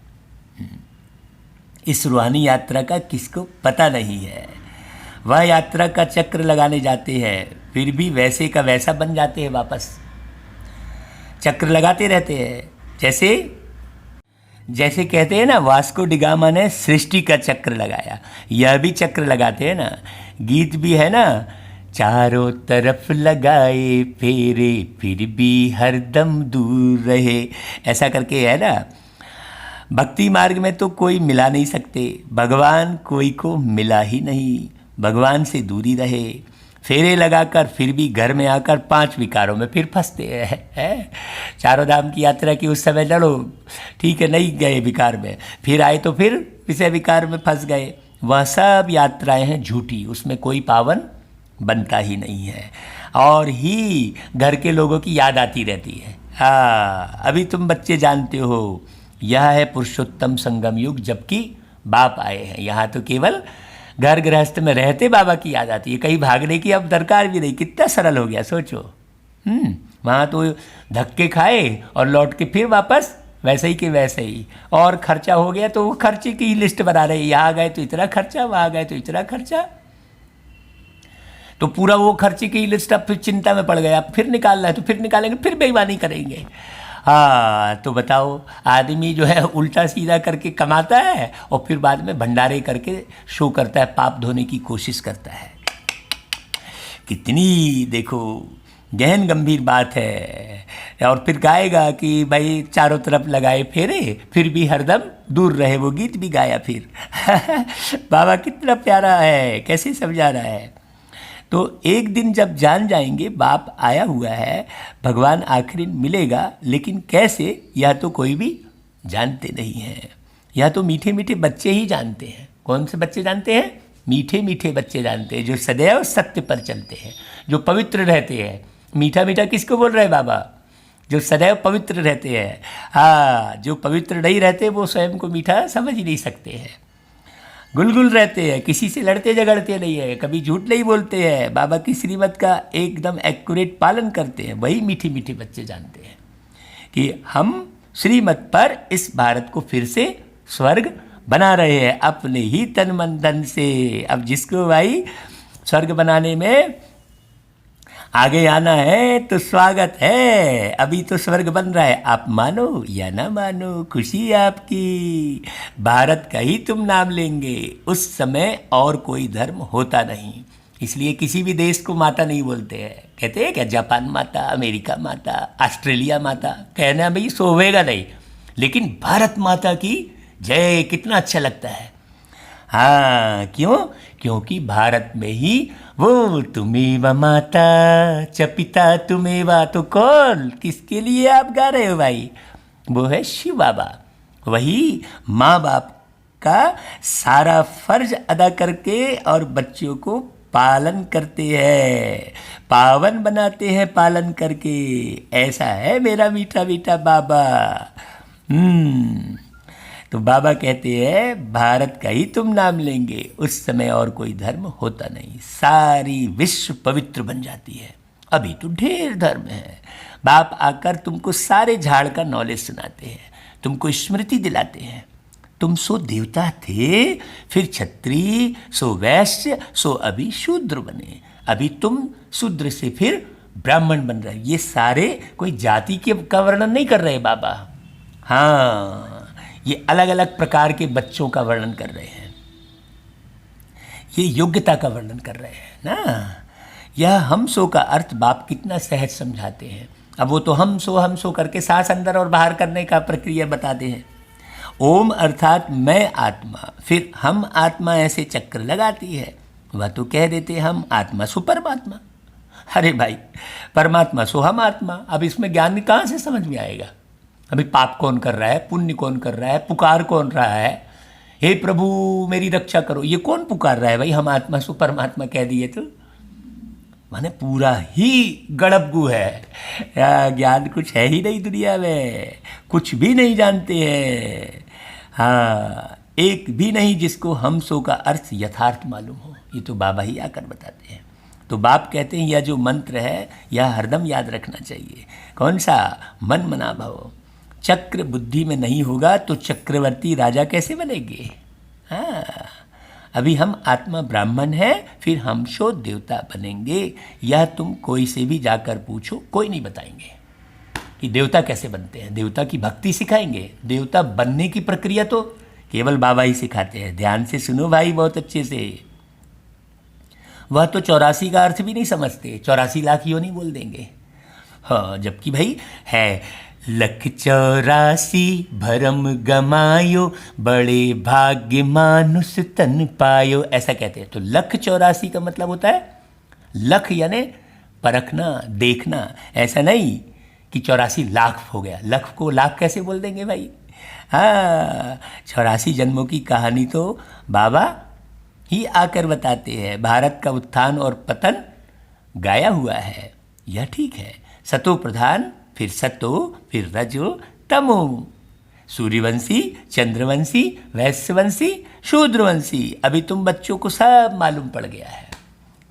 इस रूहानी यात्रा का किसको पता नहीं है। वह यात्रा का चक्र लगाने जाते हैं, फिर भी वैसे का वैसा बन जाते हैं। वापस चक्र लगाते रहते हैं। जैसे कहते हैं ना, वास्को डिगामा ने सृष्टि का चक्र लगाया, यह भी चक्र लगाते हैं ना। गीत भी है ना, चारों तरफ लगाए फेरे फिर भी हरदम दूर रहे, ऐसा करके है ना। भक्ति मार्ग में तो कोई मिला नहीं सकते, भगवान कोई को मिला ही नहीं, भगवान से दूरी रहे। फेरे लगाकर फिर भी घर में आकर 5 विकारों में फिर फंसते हैं। 4 धाम की यात्रा की उस समय लड़ो, ठीक है, नहीं गए विकार में, फिर आए तो फिर विषय विकार में फंस गए। वह सब यात्राएं हैं झूठी, उसमें कोई पावन बनता ही नहीं है, और ही घर के लोगों की याद आती रहती है। हाँ, अभी तुम बच्चे जानते हो यह है पुरुषोत्तम संगम युग, जबकि बाप आए हैं। यहाँ तो केवल घर गृहस्थ में रहते बाबा की याद आती है, कहीं भागने की अब दरकार भी नहीं। कितना सरल हो गया सोचो। वहाँ तो धक्के खाए और लौट के फिर वापस वैसे ही के वैसे ही, और खर्चा हो गया तो वो खर्चे की लिस्ट बना रहे, यहाँ गए तो इतना खर्चा, वहाँ गए तो इतना खर्चा, तो पूरा वो खर्चे की लिस्ट अब फिर चिंता में पड़ गया। अब फिर निकालना है तो फिर निकालेंगे, फिर बेईमानी करेंगे। हाँ तो बताओ, आदमी जो है उल्टा सीधा करके कमाता है और फिर बाद में भंडारे करके शो करता है, पाप धोने की कोशिश करता है। कितनी देखो गहन गंभीर बात है। और फिर गाएगा कि भाई चारों तरफ लगाए फेरे, फिर भी हरदम दूर रहे, वो गीत भी गाया फिर। बाबा कितना प्यारा है, कैसे समझा रहा है। तो एक दिन जब जान जाएंगे बाप आया हुआ है, भगवान आखिरी मिलेगा, लेकिन कैसे यह तो कोई भी जानते नहीं हैं। यह तो मीठे मीठे बच्चे ही जानते हैं। कौन से बच्चे जानते हैं? मीठे मीठे बच्चे जानते हैं, जो सदैव सत्य पर चलते हैं, जो पवित्र रहते हैं। मीठा मीठा किसको बोल रहे हैं बाबा? जो सदैव पवित्र रहते हैं। हाँ, जो पवित्र नहीं रहते वो स्वयं को मीठा समझ ही नहीं सकते हैं। गुलगुल रहते हैं, किसी से लड़ते झगड़ते नहीं है, कभी झूठ नहीं बोलते हैं, बाबा की श्रीमत का एकदम एक्यूरेट पालन करते हैं। वही मीठे मीठे बच्चे जानते हैं कि हम श्रीमत पर इस भारत को फिर से स्वर्ग बना रहे हैं अपने ही तन मन धन से। अब जिसको भाई स्वर्ग बनाने में आगे आना है तो स्वागत है। अभी तो स्वर्ग बन रहा है, आप मानो या ना मानो, खुशी है आपकी। भारत का ही तुम नाम लेंगे, उस समय और कोई धर्म होता नहीं। इसलिए किसी भी देश को माता नहीं बोलते हैं। कहते हैं क्या जापान माता, अमेरिका माता, ऑस्ट्रेलिया माता, कहना भाई शोभेगा नहीं, लेकिन भारत माता की जय कितना अच्छा लगता है। हाँ क्यों? क्योंकि भारत में ही वो तुम्हें माता च पिता तुम्हें, तो कौन किसके लिए आप गा रहे हो भाई? वो है शिव बाबा। वही माँ बाप का सारा फर्ज अदा करके और बच्चों को पालन करते हैं, पावन बनाते हैं पालन करके। ऐसा है मेरा मीठा मीठा बाबा। तो बाबा कहते हैं भारत का ही तुम नाम लेंगे, उस समय और कोई धर्म होता नहीं, सारी विश्व पवित्र बन जाती है। अभी तो ढेर धर्म है। बाप आकर तुमको सारे झाड़ का नॉलेज सुनाते हैं, तुमको स्मृति दिलाते हैं। तुम सो देवता थे, फिर क्षत्रिय, सो वैश्य, सो अभी शूद्र बने। अभी तुम शूद्र से फिर ब्राह्मण बन रहे। ये सारे कोई जाति के का वर्णन नहीं कर रहे बाबा। हाँ, ये अलग अलग प्रकार के बच्चों का वर्णन कर रहे हैं, ये योग्यता का वर्णन कर रहे हैं ना। यह हम सो का अर्थ बाप कितना सहज समझाते हैं। अब वो तो हम सो करके सांस अंदर और बाहर करने का प्रक्रिया बताते हैं। ओम अर्थात मैं आत्मा, फिर हम आत्मा, ऐसे चक्र लगाती है। वह तो कह देते हम आत्मा सो परमात्मा। अरे भाई, परमात्मा सो हम आत्मा। अब इसमें ज्ञान कहाँ से समझ में आएगा? अभी पाप कौन कर रहा है, पुण्य कौन कर रहा है, पुकार कौन रहा है, हे प्रभु मेरी रक्षा करो, ये कौन पुकार रहा है भाई? हम आत्मा सो परमात्मा कह दिए तो माने पूरा ही गड़बगू है। ज्ञान कुछ है ही नहीं दुनिया में, कुछ भी नहीं जानते हैं। हाँ, एक भी नहीं जिसको हम सो का अर्थ यथार्थ मालूम हो। ये तो बाबा ही आकर बताते हैं। तो बाप कहते हैं यह जो मंत्र है यह हरदम याद रखना चाहिए। कौन सा? मन मना भव। चक्र बुद्धि में नहीं होगा तो चक्रवर्ती राजा कैसे बनेंगे? हाँ, अभी हम आत्मा ब्राह्मण हैं, फिर हम शो देवता बनेंगे। यह तुम कोई से भी जाकर पूछो, कोई नहीं बताएंगे कि देवता कैसे बनते हैं। देवता की भक्ति सिखाएंगे, देवता बनने की प्रक्रिया तो केवल बाबा ही सिखाते हैं। ध्यान से सुनो भाई बहुत अच्छे से। वह तो 84 का अर्थ भी नहीं समझते, 84 लाख योनि बोल देंगे। हाँ, जबकि भाई है लख 84 भरम गमायो, बड़े भाग्य मानुष तन पायो, ऐसा कहते हैं। तो लख 84 का मतलब होता है लख यानी परखना, देखना। ऐसा नहीं कि 84 लाख हो गया। लख को लाख कैसे बोल देंगे भाई? हाँ, 84 जन्मों की कहानी तो बाबा ही आकर बताते हैं। भारत का उत्थान और पतन गाया हुआ है, यह ठीक है। सतो प्रधान, फिर सतो, फिर रजो, तमो। सूर्यवंशी, चंद्रवंशी, वैश्यवंशी, शूद्रवंशी। अभी तुम बच्चों को सब मालूम पड़ गया है,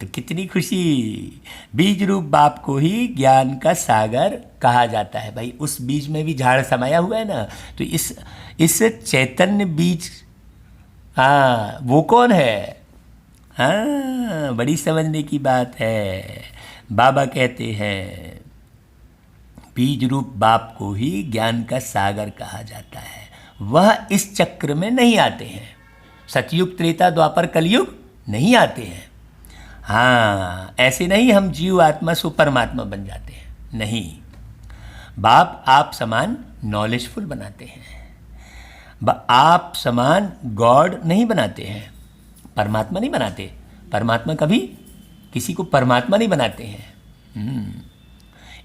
तो कितनी खुशी। बीज रूप बाप को ही ज्ञान का सागर कहा जाता है। भाई उस बीज में भी झाड़ समाया हुआ है ना, तो इस चैतन्य बीज, हाँ वो कौन है? हाँ, बड़ी समझने की बात है। बाबा कहते हैं बीज रूप बाप को ही ज्ञान का सागर कहा जाता है। वह इस चक्र में नहीं आते हैं, सतयुग, त्रेता, द्वापर, कलयुग नहीं आते हैं। हाँ, ऐसे नहीं हम जीव आत्मा सो परमात्मा बन जाते हैं, नहीं। बाप आप समान नॉलेजफुल बनाते हैं, आप समान गॉड नहीं बनाते हैं, परमात्मा नहीं बनाते। परमात्मा कभी किसी को परमात्मा नहीं बनाते हैं।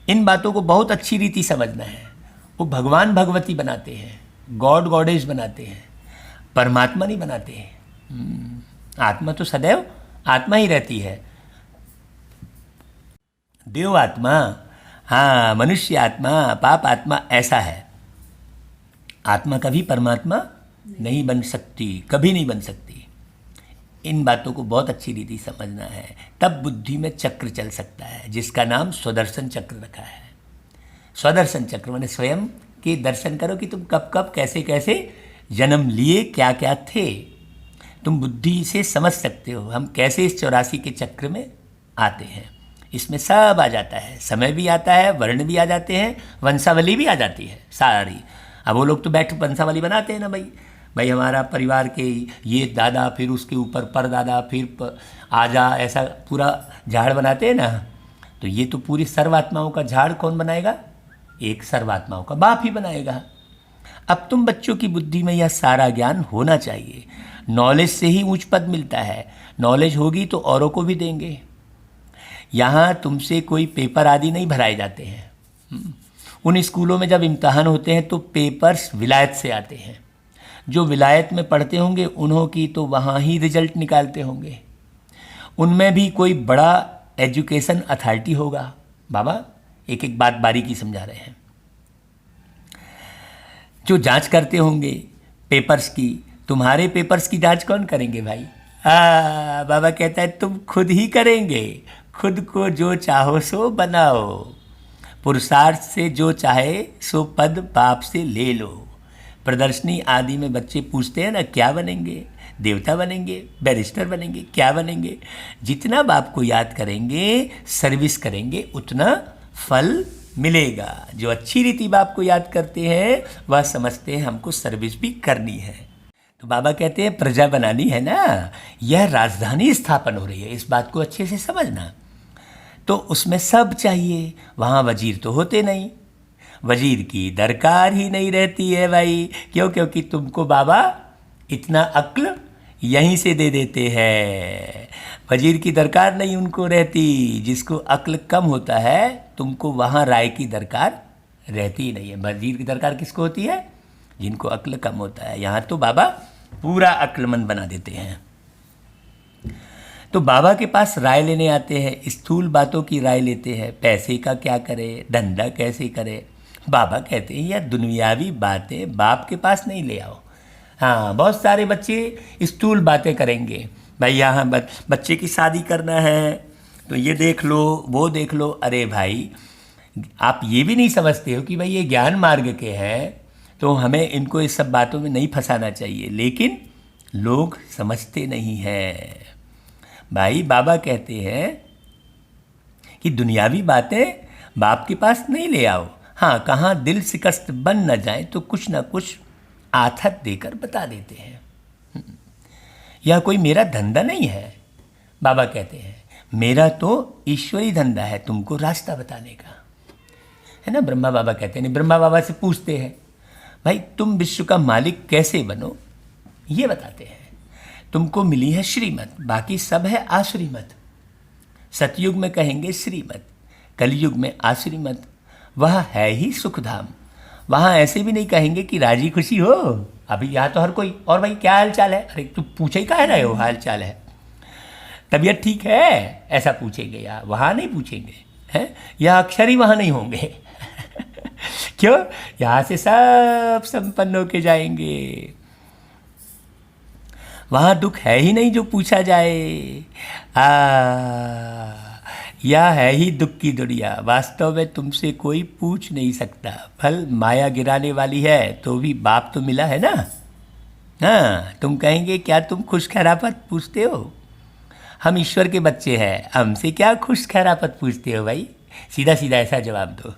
इन बातों को बहुत अच्छी रीति समझना है। वो भगवान भगवती बनाते हैं, गॉड गॉडेस बनाते हैं, परमात्मा नहीं बनाते हैं। आत्मा तो सदैव आत्मा ही रहती है। देव आत्मा, हाँ, मनुष्य आत्मा, पाप आत्मा, ऐसा है। आत्मा कभी परमात्मा नहीं बन सकती, कभी नहीं बन सकती। इन बातों को बहुत अच्छी रीति समझना है, तब बुद्धि में चक्र चल सकता है, जिसका नाम स्वदर्शन चक्र रखा है। स्वदर्शन चक्र माने स्वयं के दर्शन करो कि तुम कब कब कैसे कैसे जन्म लिए, क्या क्या थे। तुम बुद्धि से समझ सकते हो हम कैसे इस 84 के चक्र में आते हैं। इसमें सब आ जाता है, समय भी आता है, वर्ण भी आ जाते हैं, वंशावली भी आ जाती है सारी। अब वो लोग तो बैठ वंशावली बनाते हैं ना भाई हमारा परिवार के ये दादा, फिर उसके ऊपर परदादा, फिर आजा, ऐसा पूरा झाड़ बनाते हैं ना। तो ये तो पूरी सर्वात्माओं का झाड़ कौन बनाएगा? एक सर्वात्माओं का बाप ही बनाएगा। अब तुम बच्चों की बुद्धि में यह सारा ज्ञान होना चाहिए। नॉलेज से ही उच्च पद मिलता है, नॉलेज होगी तो औरों को भी देंगे। यहाँ तुमसे कोई पेपर आदि नहीं भराए जाते हैं। उन स्कूलों में जब इम्तहान होते हैं तो पेपर्स विलायत से आते हैं। जो विलायत में पढ़ते होंगे उन्हों की तो वहाँ ही रिजल्ट निकालते होंगे। उनमें भी कोई बड़ा एजुकेशन अथॉरिटी होगा। बाबा एक एक बात बारीकी समझा रहे हैं। जो जांच करते होंगे पेपर्स की, तुम्हारे पेपर्स की जांच कौन करेंगे भाई? बाबा कहता है तुम खुद ही करेंगे। खुद को जो चाहो सो बनाओ, पुरुषार्थ से जो चाहे सो पद बाप से ले लो। प्रदर्शनी आदि में बच्चे पूछते हैं ना क्या बनेंगे? देवता बनेंगे, बैरिस्टर बनेंगे, क्या बनेंगे? जितना बाप को याद करेंगे, सर्विस करेंगे, उतना फल मिलेगा। जो अच्छी रीति बाप को याद करते हैं वह समझते हैं हमको सर्विस भी करनी है। तो बाबा कहते हैं प्रजा बनानी है ना, यह राजधानी स्थापन हो रही है, इस बात को अच्छे से समझना। तो उसमें सब चाहिए, वहाँ वजीर तो होते नहीं, वजीर की दरकार ही नहीं रहती है भाई। क्यों? क्योंकि तुमको बाबा इतना अक्ल यहीं से दे देते हैं। वजीर की दरकार नहीं उनको रहती। जिसको अक्ल कम होता है तुमको वहाँ राय की दरकार रहती ही नहीं है। वजीर की दरकार किसको होती है? जिनको अक्ल कम होता है। यहाँ तो बाबा पूरा अक्लमंद बना देते हैं। तो बाबा के पास राय लेने आते हैं, स्थूल बातों की राय लेते हैं। पैसे का क्या करे, धंधा कैसे करे। बाबा कहते हैं यह दुनियावी बातें बाप के पास नहीं ले आओ। हाँ, बहुत सारे बच्चे स्थूल बातें करेंगे। भाई यहाँ बच्चे की शादी करना है तो ये देख लो, वो देख लो। अरे भाई आप ये भी नहीं समझते हो कि भाई ये ज्ञान मार्ग के हैं, तो हमें इनको इस सब बातों में नहीं फंसाना चाहिए। लेकिन लोग समझते नहीं हैं भाई। बाबा कहते हैं कि दुनियावी बातें बाप के पास नहीं ले आओ। हाँ, कहाँ दिल शिकस्त बन न जाए तो कुछ ना कुछ आथत देकर बता देते हैं। यह कोई मेरा धंधा नहीं है। बाबा कहते हैं मेरा तो ईश्वरी धंधा है तुमको रास्ता बताने का, है ना। ब्रह्मा बाबा कहते हैं, ब्रह्मा बाबा से पूछते हैं भाई तुम विश्व का मालिक कैसे बनो, ये बताते हैं। तुमको मिली है श्रीमत, बाकी सब है आश्रीमत। सतयुग में कहेंगे श्रीमत, कलयुग में आश्रीमत। वह है ही सुखधाम। वहाँ ऐसे भी नहीं कहेंगे कि राजी खुशी हो। अभी यहाँ तो हर कोई, और भाई क्या हाल चाल है, अरे तू पूछे ही काहे रहे हो, हाल चाल है, तबीयत ठीक है, ऐसा पूछेंगे। या वहाँ नहीं पूछेंगे, हैं? या अक्षर ही वहाँ नहीं होंगे। क्यों? यहाँ से सब संपन्न होके जाएंगे, वहाँ दुख है ही नहीं जो पूछा जाए। यह है ही दुख की दुनिया, वास्तव में तुमसे कोई पूछ नहीं सकता। फल माया गिराने वाली है, तो भी बाप तो मिला है ना। हाँ, तुम कहेंगे क्या तुम खुश खैरापत पूछते हो? हम ईश्वर के बच्चे हैं, हमसे क्या खुश खैरापत पूछते हो भाई? सीधा सीधा ऐसा जवाब दो।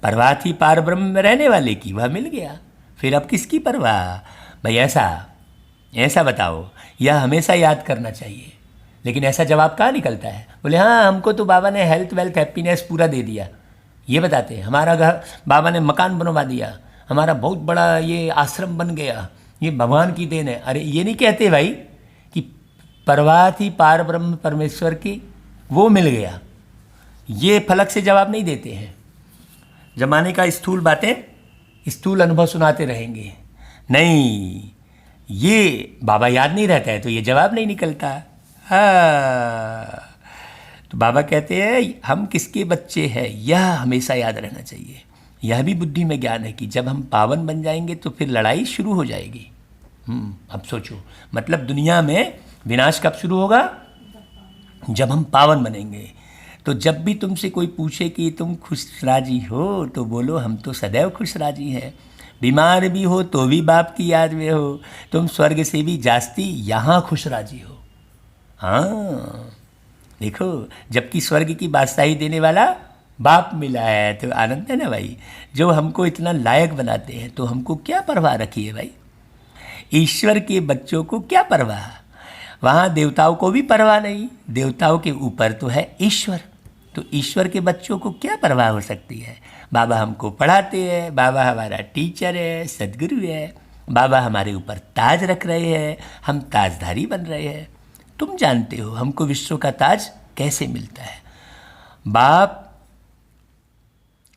परवाह थी पार ब्रह्म में रहने वाले की, वह मिल गया, फिर अब किसकी परवाह भाई? ऐसा बताओ, यह हमेशा याद करना चाहिए। लेकिन ऐसा जवाब कहाँ निकलता है? बोले हाँ, हमको तो बाबा ने हेल्थ वेल्थ हैप्पीनेस पूरा दे दिया। ये बताते हैं हमारा घर, बाबा ने मकान बनवा दिया, हमारा बहुत बड़ा ये आश्रम बन गया, ये भगवान की देन है। अरे ये नहीं कहते भाई कि परवाह थी पार ब्रह्म परमेश्वर की, वो मिल गया। ये फलक से जवाब नहीं देते हैं। जमाने का स्थूल बातें, स्थूल अनुभव सुनाते रहेंगे। नहीं, ये बाबा याद नहीं रहता है तो ये जवाब नहीं निकलता। हाँ, तो बाबा कहते हैं हम किसके बच्चे हैं, यह हमेशा याद रहना चाहिए। यह भी बुद्धि में ज्ञान है कि जब हम पावन बन जाएंगे तो फिर लड़ाई शुरू हो जाएगी। अब सोचो, मतलब दुनिया में विनाश कब शुरू होगा? जब हम पावन बनेंगे। तो जब भी तुमसे कोई पूछे कि तुम खुश राजी हो, तो बोलो हम तो सदैव खुश राजी हैं। बीमार भी हो तो भी बाप की याद में हो, तुम स्वर्ग से भी जास्ती यहाँ खुश राजी हो। हाँ देखो, जबकि स्वर्ग की बादशाही देने वाला बाप मिला है तो आनंद है ना भाई। जो हमको इतना लायक बनाते हैं तो हमको क्या परवाह रखी है भाई? ईश्वर के बच्चों को क्या परवाह? वहाँ देवताओं को भी परवाह नहीं, देवताओं के ऊपर तो है ईश्वर, तो ईश्वर के बच्चों को क्या परवाह हो सकती है? बाबा हमको पढ़ाते हैं, बाबा हमारा टीचर है, सदगुरु है, बाबा हमारे ऊपर ताज रख रहे हैं, हम ताजधारी बन रहे हैं। तुम जानते हो हमको विश्व का ताज कैसे मिलता है।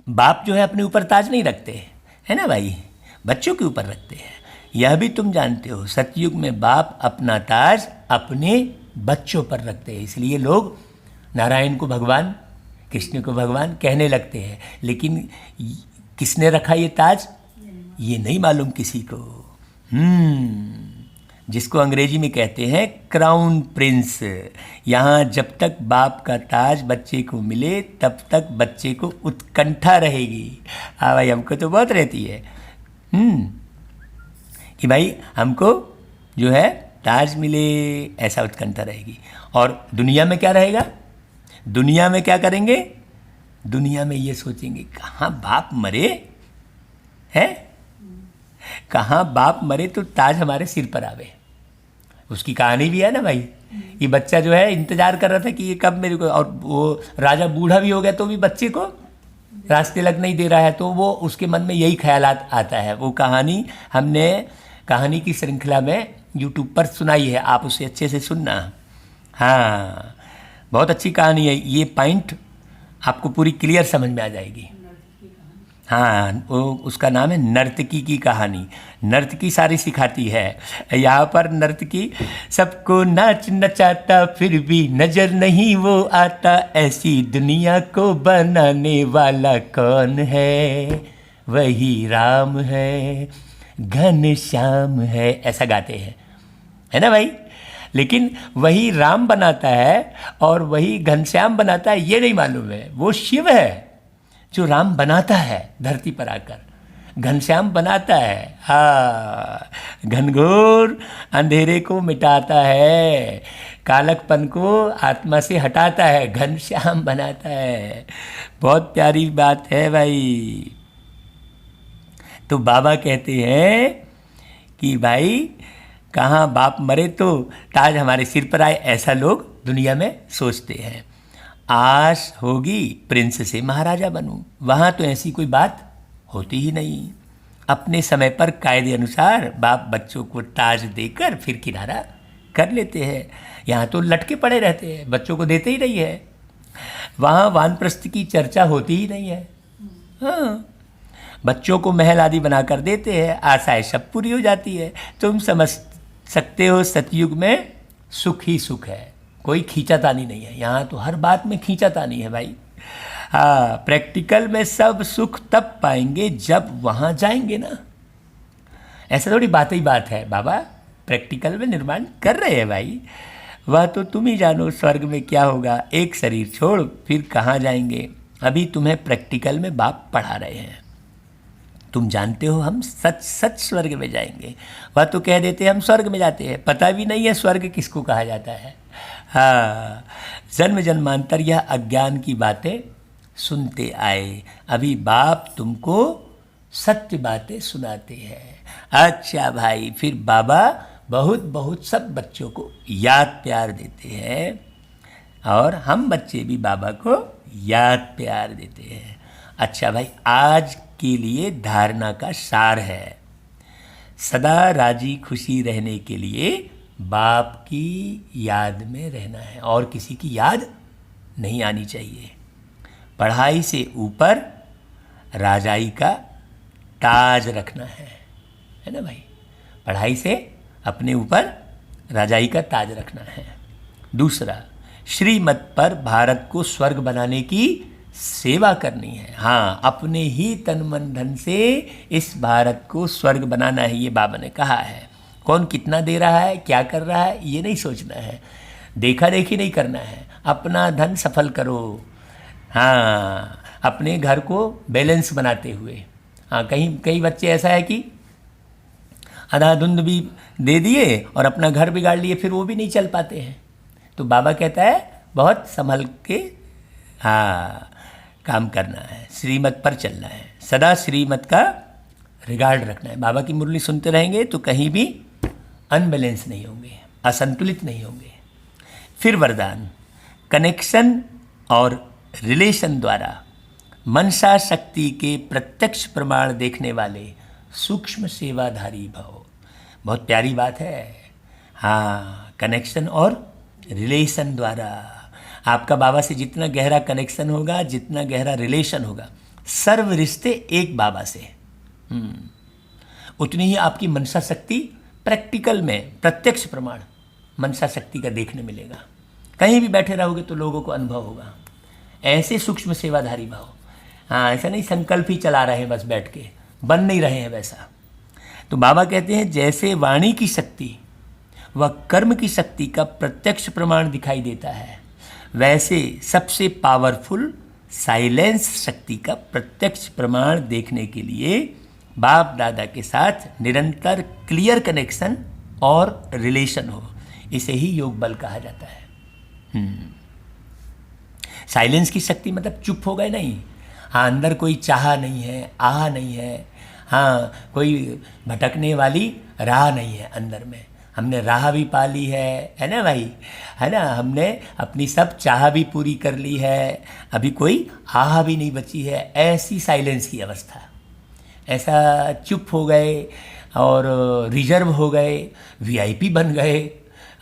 बाप जो है अपने ऊपर ताज नहीं रखते है ना भाई, बच्चों के ऊपर रखते हैं। यह भी तुम जानते हो, सतयुग में बाप अपना ताज अपने बच्चों पर रखते हैं। इसलिए लोग नारायण को भगवान, कृष्ण को भगवान कहने लगते हैं, लेकिन किसने रखा ये ताज ये नहीं मालूम किसी को। जिसको अंग्रेजी में कहते हैं क्राउन प्रिंस। यहाँ जब तक बाप का ताज बच्चे को मिले तब तक बच्चे को उत्कंठा रहेगी। हाँ भाई, हमको तो बहुत रहती है कि भाई हमको जो है ताज मिले, ऐसा उत्कंठा रहेगी। और दुनिया में क्या रहेगा? दुनिया में क्या करेंगे? दुनिया में ये सोचेंगे कहाँ बाप मरे है, कहाँ बाप मरे तो ताज हमारे सिर पर आवे। उसकी कहानी भी है ना भाई। ये बच्चा जो है इंतजार कर रहा था कि ये कब मेरे को, और वो राजा बूढ़ा भी हो गया तो भी बच्चे को रास्ते लग नहीं दे रहा है, तो वो उसके मन में यही ख्यालात आता है। वो कहानी हमने कहानी की श्रृंखला में यूट्यूब पर सुनाई है, आप उसे अच्छे से सुनना। हाँ, बहुत अच्छी कहानी है, ये पॉइंट आपको पूरी क्लियर समझ में आ जाएगी। हाँ, वो उसका नाम है नर्तकी की कहानी। नर्तकी सारी सिखाती है। यहाँ पर नर्तकी सबको नाच नचाता फिर भी नजर नहीं वो आता, ऐसी दुनिया को बनाने वाला कौन है? वही राम है, घनश्याम है, ऐसा गाते हैं, है ना भाई। लेकिन वही राम बनाता है और वही घनश्याम बनाता है ये नहीं मालूम है। वो शिव है जो राम बनाता है धरती पर आकर, घनश्याम बनाता है। हाँ, घनघोर अंधेरे को मिटाता है, कालकपन को आत्मा से हटाता है, घनश्याम बनाता है। बहुत प्यारी बात है भाई। तो बाबा कहते हैं कि भाई कहाँ बाप मरे तो ताज हमारे सिर पर आए, ऐसा लोग दुनिया में सोचते हैं। आश होगी प्रिंस से महाराजा बनूं, वहाँ तो ऐसी कोई बात होती ही नहीं। अपने समय पर कायदे अनुसार बाप बच्चों को ताज देकर फिर किनारा कर लेते हैं। यहाँ तो लटके पड़े रहते हैं, बच्चों को देते ही नहीं है। वहाँ वानप्रस्थ की चर्चा होती ही नहीं है। हाँ, बच्चों को महल आदि बनाकर देते हैं, आशाएं सब पूरी हो जाती है। तुम समझ सकते हो सतयुग में सुख ही सुख है, कोई खींचातानी नहीं है। यहाँ तो हर बात में खींचातानी है भाई। हाँ, प्रैक्टिकल में सब सुख तब पाएंगे जब वहाँ जाएंगे ना। ऐसा थोड़ी बात ही बात है, बाबा प्रैक्टिकल में निर्माण कर रहे हैं भाई, वह तो तुम ही जानो स्वर्ग में क्या होगा, एक शरीर छोड़ फिर कहाँ जाएंगे। अभी तुम्हें प्रैक्टिकल में बाप पढ़ा रहे हैं, तुम जानते हो हम सच सच स्वर्ग में जाएंगे। वह तो कह देते हैं हम स्वर्ग में जाते हैं, पता भी नहीं है स्वर्ग किसको कहा जाता है। हाँ, जन्म जन्मांतर यह अज्ञान की बातें सुनते आए, अभी बाप तुमको सत्य बातें सुनाते हैं। अच्छा भाई, फिर बाबा बहुत बहुत सब बच्चों को याद प्यार देते हैं, और हम बच्चे भी बाबा को याद प्यार देते हैं। अच्छा भाई, आज के लिए धारणा का सार है, सदा राजी खुशी रहने के लिए बाप की याद में रहना है, और किसी की याद नहीं आनी चाहिए। पढ़ाई से ऊपर राजाई का ताज रखना है ना भाई, पढ़ाई से अपने ऊपर राजाई का ताज रखना है। दूसरा, श्रीमत पर भारत को स्वर्ग बनाने की सेवा करनी है। हाँ, अपने ही तन मन धन से इस भारत को स्वर्ग बनाना है, ये बाबा ने कहा है। कौन कितना दे रहा है, क्या कर रहा है, ये नहीं सोचना है, देखा देखी नहीं करना है, अपना धन सफल करो। हाँ, अपने घर को बैलेंस बनाते हुए। हाँ, कई बच्चे ऐसा है कि अंधाधुंध भी दे दिए और अपना घर बिगाड़ लिए, फिर वो भी नहीं चल पाते हैं। तो बाबा कहता है बहुत संभल के हाँ काम करना है, श्रीमत पर चलना है, सदा श्रीमत का रिगार्ड रखना है। बाबा की मुरली सुनते रहेंगे तो कहीं भी अनबैलेंस नहीं होंगे, असंतुलित नहीं होंगे। फिर वरदान, कनेक्शन और रिलेशन द्वारा मनसा शक्ति के प्रत्यक्ष प्रमाण देखने वाले सूक्ष्म सेवाधारी भव। बहुत प्यारी बात है। हाँ, कनेक्शन और रिलेशन द्वारा आपका बाबा से जितना गहरा कनेक्शन होगा, जितना गहरा रिलेशन होगा, सर्व रिश्ते एक बाबा से, उतनी ही आपकी मनसा शक्ति प्रैक्टिकल में प्रत्यक्ष प्रमाण मनसा शक्ति का देखने मिलेगा। कहीं भी बैठे रहोगे तो लोगों को अनुभव होगा। ऐसे सूक्ष्म सेवाधारी भाव। हाँ, ऐसा नहीं संकल्प ही चला रहे हैं बस बैठ के, बन नहीं रहे हैं वैसा। तो बाबा कहते हैं जैसे वाणी की शक्ति व कर्म की शक्ति का प्रत्यक्ष प्रमाण दिखाई देता है, वैसे सबसे पावरफुल साइलेंस शक्ति का प्रत्यक्ष प्रमाण देखने के लिए बाप दादा के साथ निरंतर क्लियर कनेक्शन और रिलेशन हो, इसे ही योग बल कहा जाता है। साइलेंस की शक्ति मतलब चुप हो गए नहीं। हाँ, अंदर कोई चाह नहीं है, आह नहीं है, हाँ कोई भटकने वाली राह नहीं है अंदर में। हमने राह भी पा ली है ना भाई, है ना, हमने अपनी सब चाह भी पूरी कर ली है, अभी कोई आह भी नहीं बची है। ऐसी साइलेंस की अवस्था, ऐसा चुप हो गए और रिजर्व हो गए, वीआईपी बन गए।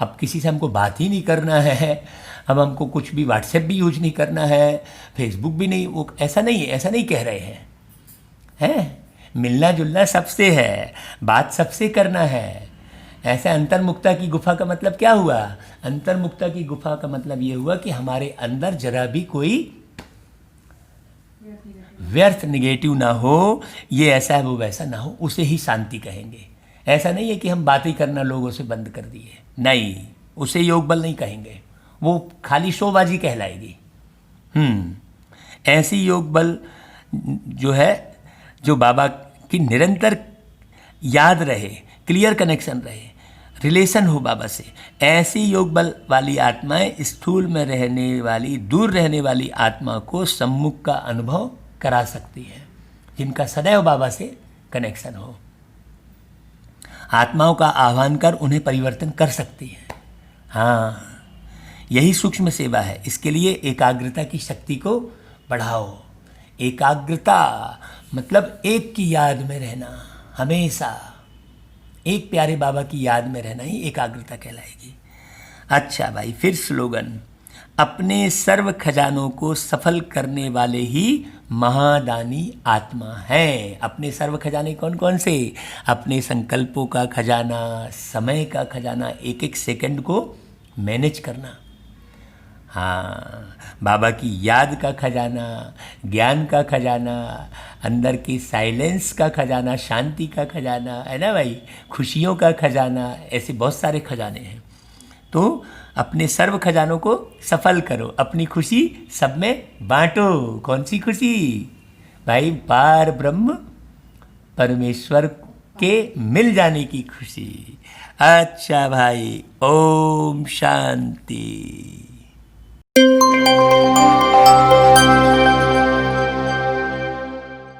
अब किसी से हमको बात ही नहीं करना है, अब हमको कुछ भी व्हाट्सएप भी यूज नहीं करना है, फेसबुक भी नहीं, वो ऐसा नहीं कह रहे हैं। मिलना जुलना सबसे है, बात सबसे करना है। ऐसे अंतर्मुक्ता की गुफा का मतलब क्या हुआ? अंतर्मुक्ता की गुफा का मतलब ये हुआ कि हमारे अंदर जरा भी कोई व्यर्थ निगेटिव ना हो, ये ऐसा है वो वैसा ना हो, उसे ही शांति कहेंगे। ऐसा नहीं है कि हम बातें करना लोगों से बंद कर दिए, नहीं, उसे योग बल नहीं कहेंगे, वो खाली शोबाजी कहलाएगी। ऐसी योग बल जो है, जो बाबा की निरंतर याद रहे, क्लियर कनेक्शन रहे, रिलेशन हो बाबा से, ऐसी योग बल वाली आत्माएं स्थूल में रहने वाली, दूर रहने वाली आत्मा को सम्मुख का अनुभव करा सकती है, जिनका सदैव बाबा से कनेक्शन हो। आत्माओं का आह्वान कर उन्हें परिवर्तन कर सकती है। हाँ, यही सूक्ष्म सेवा है। इसके लिए एकाग्रता की शक्ति को बढ़ाओ। एकाग्रता मतलब एक की याद में रहना, हमेशा एक प्यारे बाबा की याद में रहना ही एकाग्रता कहलाएगी। अच्छा भाई, फिर स्लोगन, अपने सर्व खजानों को सफल करने वाले ही महादानी आत्मा हैं। अपने सर्व खजाने कौन कौन से? अपने संकल्पों का खजाना, समय का खजाना, एक एक सेकंड को मैनेज करना। हाँ, बाबा की याद का खजाना, ज्ञान का खजाना, अंदर के साइलेंस का खजाना, शांति का खजाना, है ना भाई, खुशियों का खजाना, ऐसे बहुत सारे खजाने हैं। तो अपने सर्व खजानों को सफल करो, अपनी खुशी सब में बांटो। कौन सी खुशी भाई? पार ब्रह्म परमेश्वर के मिल जाने की खुशी। अच्छा भाई, ओम शांति।